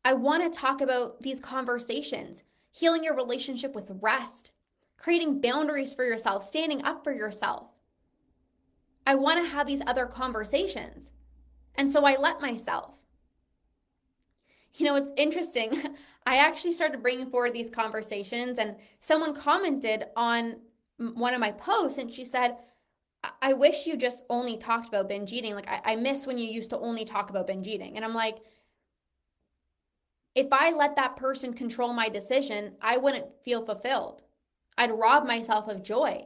I want to talk about these conversations, healing your relationship with rest, creating boundaries for yourself, standing up for yourself. I want to have these other conversations. And so I let myself. It's interesting. I actually started bringing forward these conversations and someone commented on one of my posts and she said, I wish you just only talked about binge eating. Like I miss when you used to only talk about binge eating. And I'm like, if I let that person control my decision, I wouldn't feel fulfilled. I'd rob myself of joy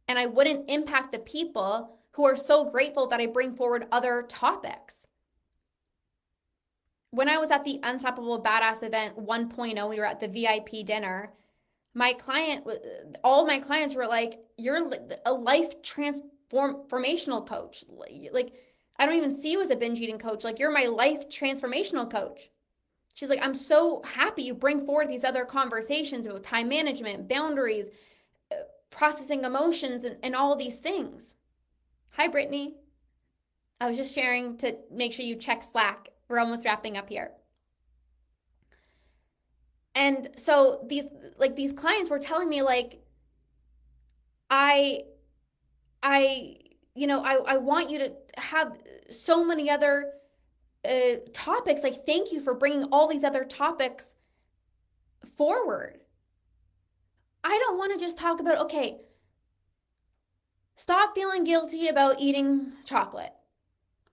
and I wouldn't impact the people who are so grateful that I bring forward other topics. When I was at the Unstoppable Badass event 1.0, we were at the VIP dinner. All of my clients were like, you're a life transformational coach. Like, I don't even see you as a binge eating coach. Like, you're my life transformational coach. She's like, I'm so happy you bring forward these other conversations about time management, boundaries, processing emotions, and all these things. Hi, Brittany. I was just sharing to make sure you check Slack. We're almost wrapping up here. And so these clients were telling me like, I want you to have so many other topics. Like, thank you for bringing all these other topics forward. I don't want to just talk about, okay, stop feeling guilty about eating chocolate.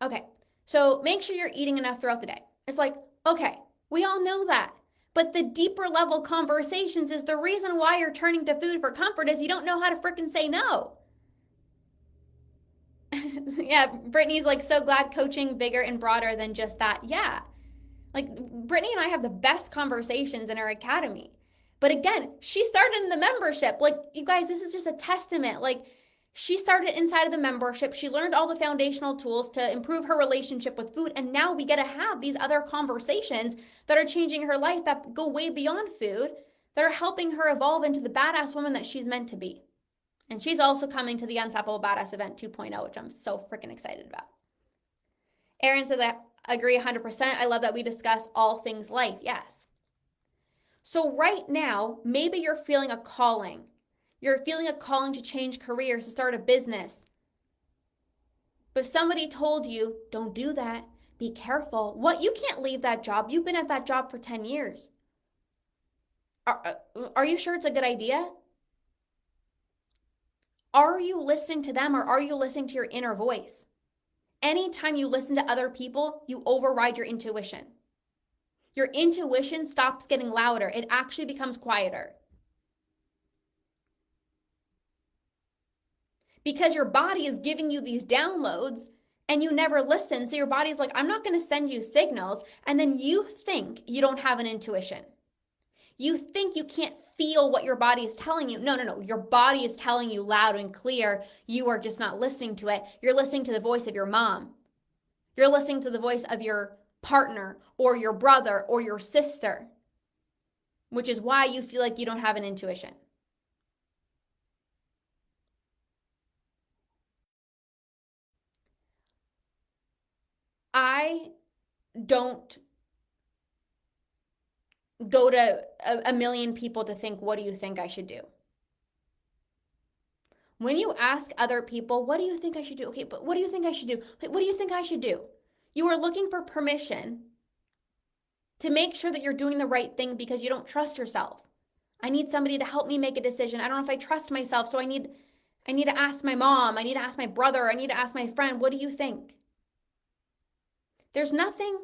Okay, so make sure you're eating enough throughout the day. It's like, okay, we all know that. But the deeper level conversations is the reason why you're turning to food for comfort is you don't know how to freaking say no. Yeah, Brittany's like so glad coaching bigger and broader than just that. Yeah. Like Brittany and I have the best conversations in our academy. But again, she started in the membership. Like, you guys, this is just a testament. Like, she started inside of the membership. She learned all the foundational tools to improve her relationship with food. And now we get to have these other conversations that are changing her life, that go way beyond food, that are helping her evolve into the badass woman that she's meant to be. And she's also coming to the Unstoppable Badass Event 2.0, which I'm so freaking excited about. Erin says, I agree 100%. I love that we discuss all things life. Yes. So right now, maybe you're feeling a calling. You're feeling a calling to change careers, to start a business. But somebody told you, don't do that. Be careful. What? You can't leave that job. You've been at that job for 10 years. Are you sure it's a good idea? Are you listening to them, or are you listening to your inner voice? Anytime you listen to other people, you override your intuition. Your intuition stops getting louder. It actually becomes quieter. Because your body is giving you these downloads and you never listen. So your body's like, I'm not going to send you signals. And then you think you don't have an intuition. You think you can't feel what your body is telling you. No. Your body is telling you loud and clear. You are just not listening to it. You're listening to the voice of your mom. You're listening to the voice of your partner or your brother or your sister, which is why you feel like you don't have an intuition. I don't go to a million people to think, what do you think I should do? When you ask other people, what do you think I should do? Okay, but what do you think I should do? What do you think I should do? You are looking for permission to make sure that you're doing the right thing because you don't trust yourself. I need somebody to help me make a decision. I don't know if I trust myself, so I need to ask my mom. I need to ask my brother. I need to ask my friend, what do you think? There's nothing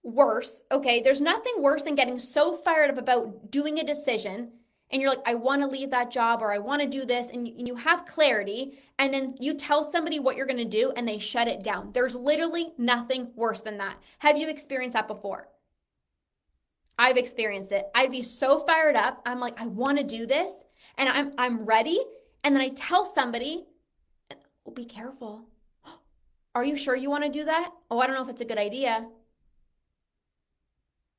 worse, okay? There's nothing worse than getting so fired up about doing a decision and you're like, I want to leave that job or I want to do this, and you have clarity, and then you tell somebody what you're going to do and they shut it down. There's literally nothing worse than that. Have you experienced that before? I've experienced it. I'd be so fired up. I'm like, I want to do this and I'm ready. And then I tell somebody, oh, be careful. Are you sure you want to do that? Oh, I don't know if it's a good idea.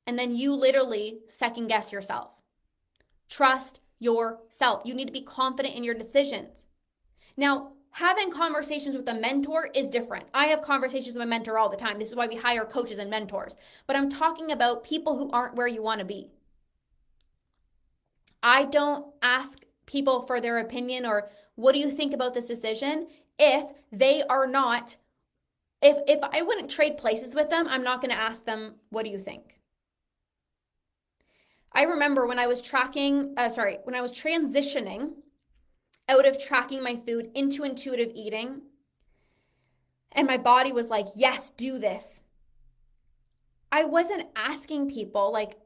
And then you literally second guess yourself. Trust yourself. You need to be confident in your decisions. Now, having conversations with a mentor is different. I have conversations with my mentor all the time. This is why we hire coaches and mentors. But I'm talking about people who aren't where you want to be. I don't ask people for their opinion or what do you think about this decision if they are not, if I wouldn't trade places with them, I'm not going to ask them, what do you think? I remember when I was transitioning out of tracking my food into intuitive eating, and my body was like, yes, do this. I wasn't asking people like,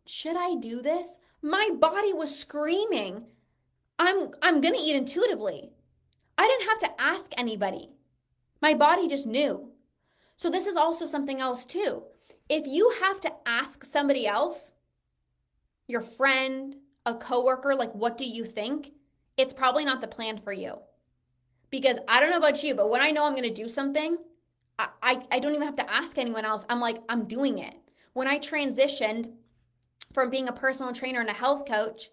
should I do this? My body was screaming, I'm going to eat intuitively. I didn't have to ask anybody. My body just knew. So this is also something else too. If you have to ask somebody else, your friend, a coworker, like, what do you think? It's probably not the plan for you. Because I don't know about you, but when I know I'm going to do something, I don't even have to ask anyone else. I'm like, I'm doing it. When I transitioned from being a personal trainer and a health coach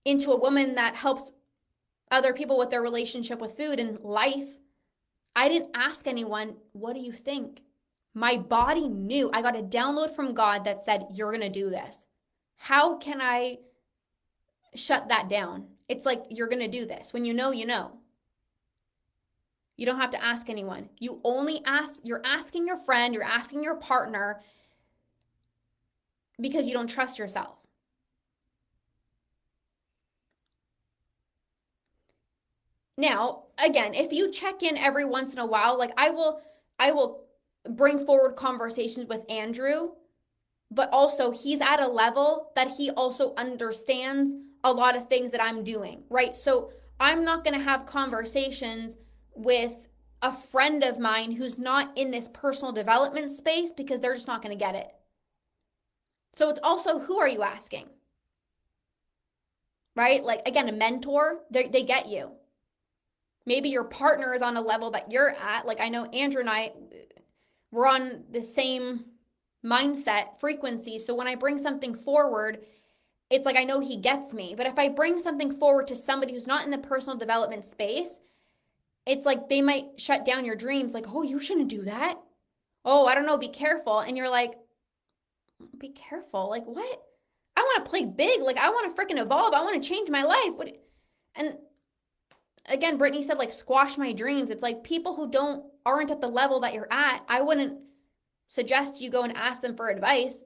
into a woman that helps other people with their relationship with food and life, I didn't ask anyone, what do you think? My body knew. I got a download from God that said, you're going to do this. How can I shut that down? It's like, you're going to do this. When you know, you know. You don't have to ask anyone. You're asking your friend, you're asking your partner because you don't trust yourself. Now, again, if you check in every once in a while, like I will bring forward conversations with Andrew, but also he's at a level that he also understands a lot of things that I'm doing, right? So I'm not going to have conversations with a friend of mine who's not in this personal development space because they're just not going to get it. So it's also, who are you asking? Right? Like, again, a mentor, they get you. Maybe your partner is on a level that you're at. Like, I know Andrew and I, we're on the same mindset frequency. So when I bring something forward, it's like I know he gets me. But if I bring something forward to somebody who's not in the personal development space, it's like they might shut down your dreams. Like, oh, you shouldn't do that. Oh, I don't know, be careful. And you're like, be careful. Like, what? I want to play big. Like, I want to freaking evolve. I want to change my life. What? And again, Brittany said, like, squash my dreams. It's like people who aren't at the level that you're at, I wouldn't suggest you go and ask them for advice.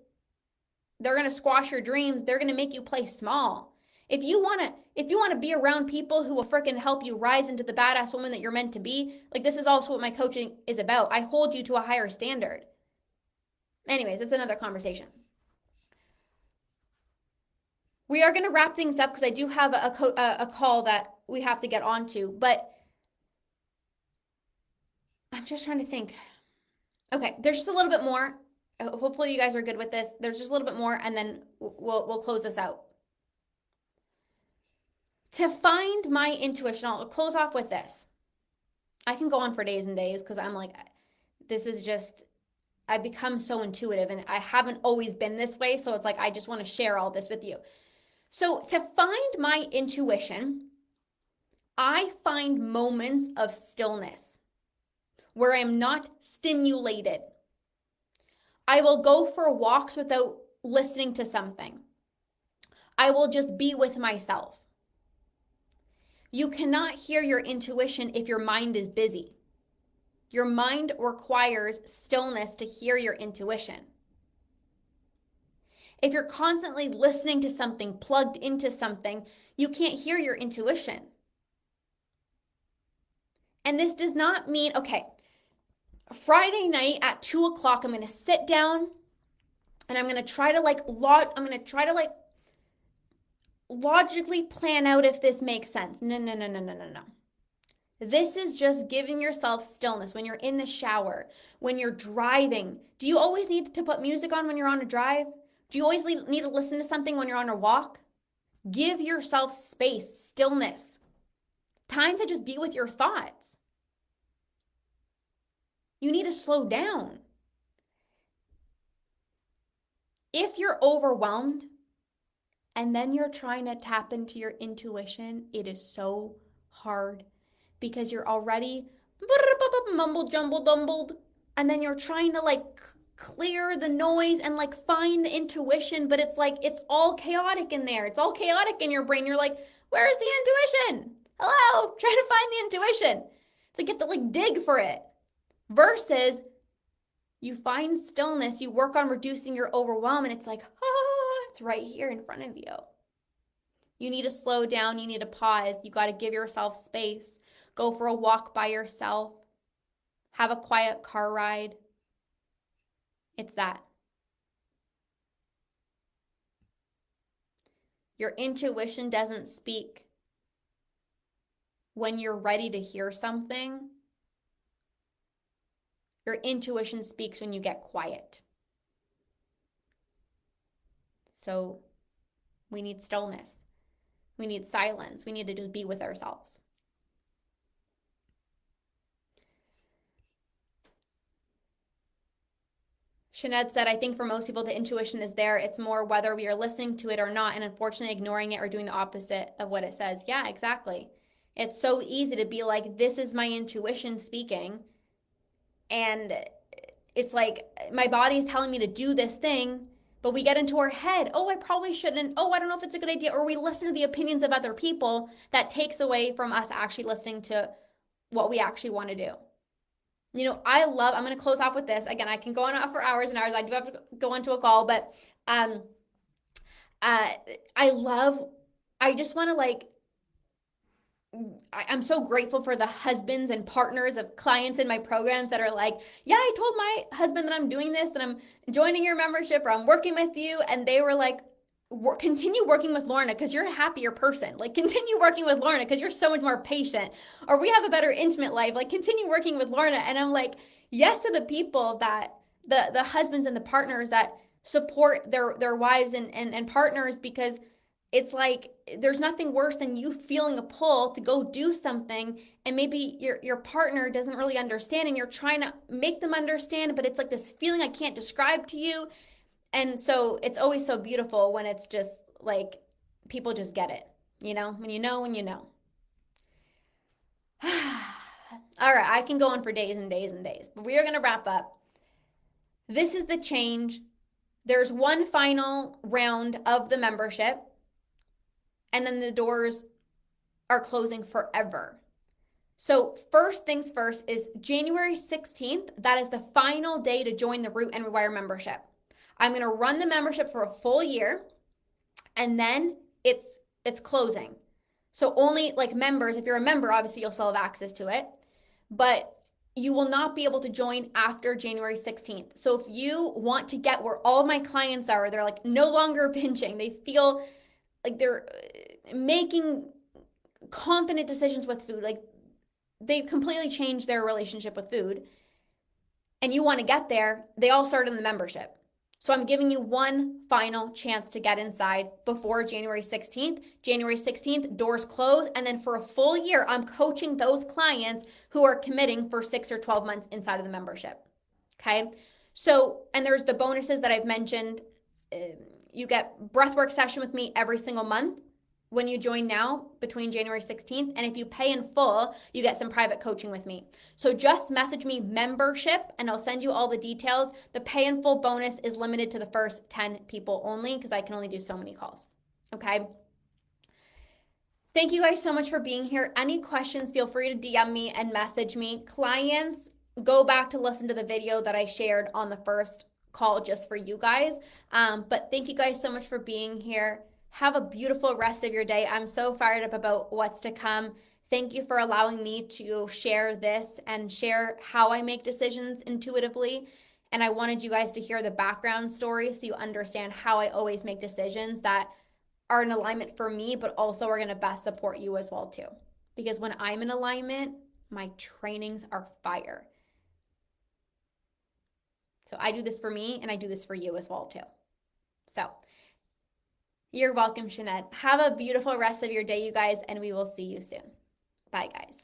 They're going to squash your dreams. They're going to make you play small. If you want to be around people who will freaking help you rise into the badass woman that you're meant to be, like, this is also what my coaching is about. I hold you to a higher standard. Anyways, it's another conversation. We are going to wrap things up because I do have a call that we have to get onto, but I'm just trying to think. Okay, there's just a little bit more. Hopefully you guys are good with this. There's just a little bit more, and then we'll close this out. To find my intuition, I'll close off with this. I can go on for days and days because I'm like, this is just, I've become so intuitive, and I haven't always been this way. So it's like, I just want to share all this with you. So to find my intuition, I find moments of stillness where I'm not stimulated. I will go for walks without listening to something. I will just be with myself. You cannot hear your intuition if your mind is busy. Your mind requires stillness to hear your intuition. If you're constantly listening to something, plugged into something, you can't hear your intuition. And this does not mean, okay, Friday night at 2:00, I'm going to sit down and I'm going to try to logically plan out if this makes sense. No. This is just giving yourself stillness when you're in the shower, when you're driving. Do you always need to put music on when you're on a drive? Do you always need to listen to something when you're on a walk? Give yourself space, stillness, time to just be with your thoughts. You need to slow down. If you're overwhelmed and then you're trying to tap into your intuition, it is so hard because you're already mumbled, jumbled, dumbled, and then you're trying to clear the noise and find the intuition, but it's it's all chaotic in there. It's all chaotic in your brain. You're like, where's the intuition? Hello, trying to find the intuition. It's like you have to dig for it. Versus you find stillness, you work on reducing your overwhelm, and it's it's right here in front of you. You need to slow down. You need to pause. You got to give yourself space. Go for a walk by yourself. Have a quiet car ride. It's that. Your intuition doesn't speak when you're ready to hear something. Your intuition speaks when you get quiet. So we need stillness. We need silence. We need to just be with ourselves. Shanette said, I think for most people, the intuition is there. It's more whether we are listening to it or not, and unfortunately ignoring it or doing the opposite of what it says. Yeah, exactly. It's so easy to be like, this is my intuition speaking. And it's like, my body is telling me to do this thing, but we get into our head, oh, I probably shouldn't. Oh, I don't know if it's a good idea. Or we listen to the opinions of other people. That takes away from us actually listening to what we actually want to do. You know, I'm going to close off with this. Again, I can go on for hours and hours. I do have to go into a call, but I just want to I'm so grateful for the husbands and partners of clients in my programs that are like, yeah, I told my husband that I'm doing this and I'm joining your membership or I'm working with you. And they were like, continue working with Lorna because you're a happier person. Like, continue working with Lorna because you're so much more patient. Or we have a better intimate life. Like, continue working with Lorna. And I'm like, yes to the people that the husbands and the partners that support their wives and partners, because it's like there's nothing worse than you feeling a pull to go do something and maybe your partner doesn't really understand and you're trying to make them understand, but it's like this feeling I can't describe to you. And so it's always so beautiful when it's just like people just get it, when you know, when you know. All right, I can go on for days and days and days, but we are going to wrap up. This is the change. There's one final round of the membership, and then the doors are closing forever. So first things first is January 16th. That is the final day to join the Root and Rewire membership. I'm going to run the membership for a full year, and then it's closing. So only like members, if you're a member, obviously you'll still have access to it, but you will not be able to join after January 16th. So if you want to get where all of my clients are, they're like no longer pinching, they feel like they're making confident decisions with food, like they've completely changed their relationship with food, and you want to get there, they all start in the membership. So I'm giving you one final chance to get inside before January 16th. January 16th, doors close. And then for a full year, I'm coaching those clients who are committing for 6 or 12 months inside of the membership. Okay. So, and there's the bonuses that I've mentioned. You get breathwork session with me every single month when you join now between January 16th. And if you pay in full, you get some private coaching with me. So just message me membership and I'll send you all the details. The pay in full bonus is limited to the first 10 people only because I can only do so many calls. Okay. Thank you guys so much for being here. Any questions, feel free to DM me and message me. Clients, go back to listen to the video that I shared on the first call just for you guys. But thank you guys so much for being here. Have a beautiful rest of your day. I'm so fired up about what's to come. Thank you for allowing me to share this and share how I make decisions intuitively. And I wanted you guys to hear the background story so you understand how I always make decisions that are in alignment for me, but also are going to best support you as well too. Because when I'm in alignment, my trainings are fire. So I do this for me and I do this for you as well too. So you're welcome, Shanette. Have a beautiful rest of your day, you guys, and we will see you soon. Bye, guys.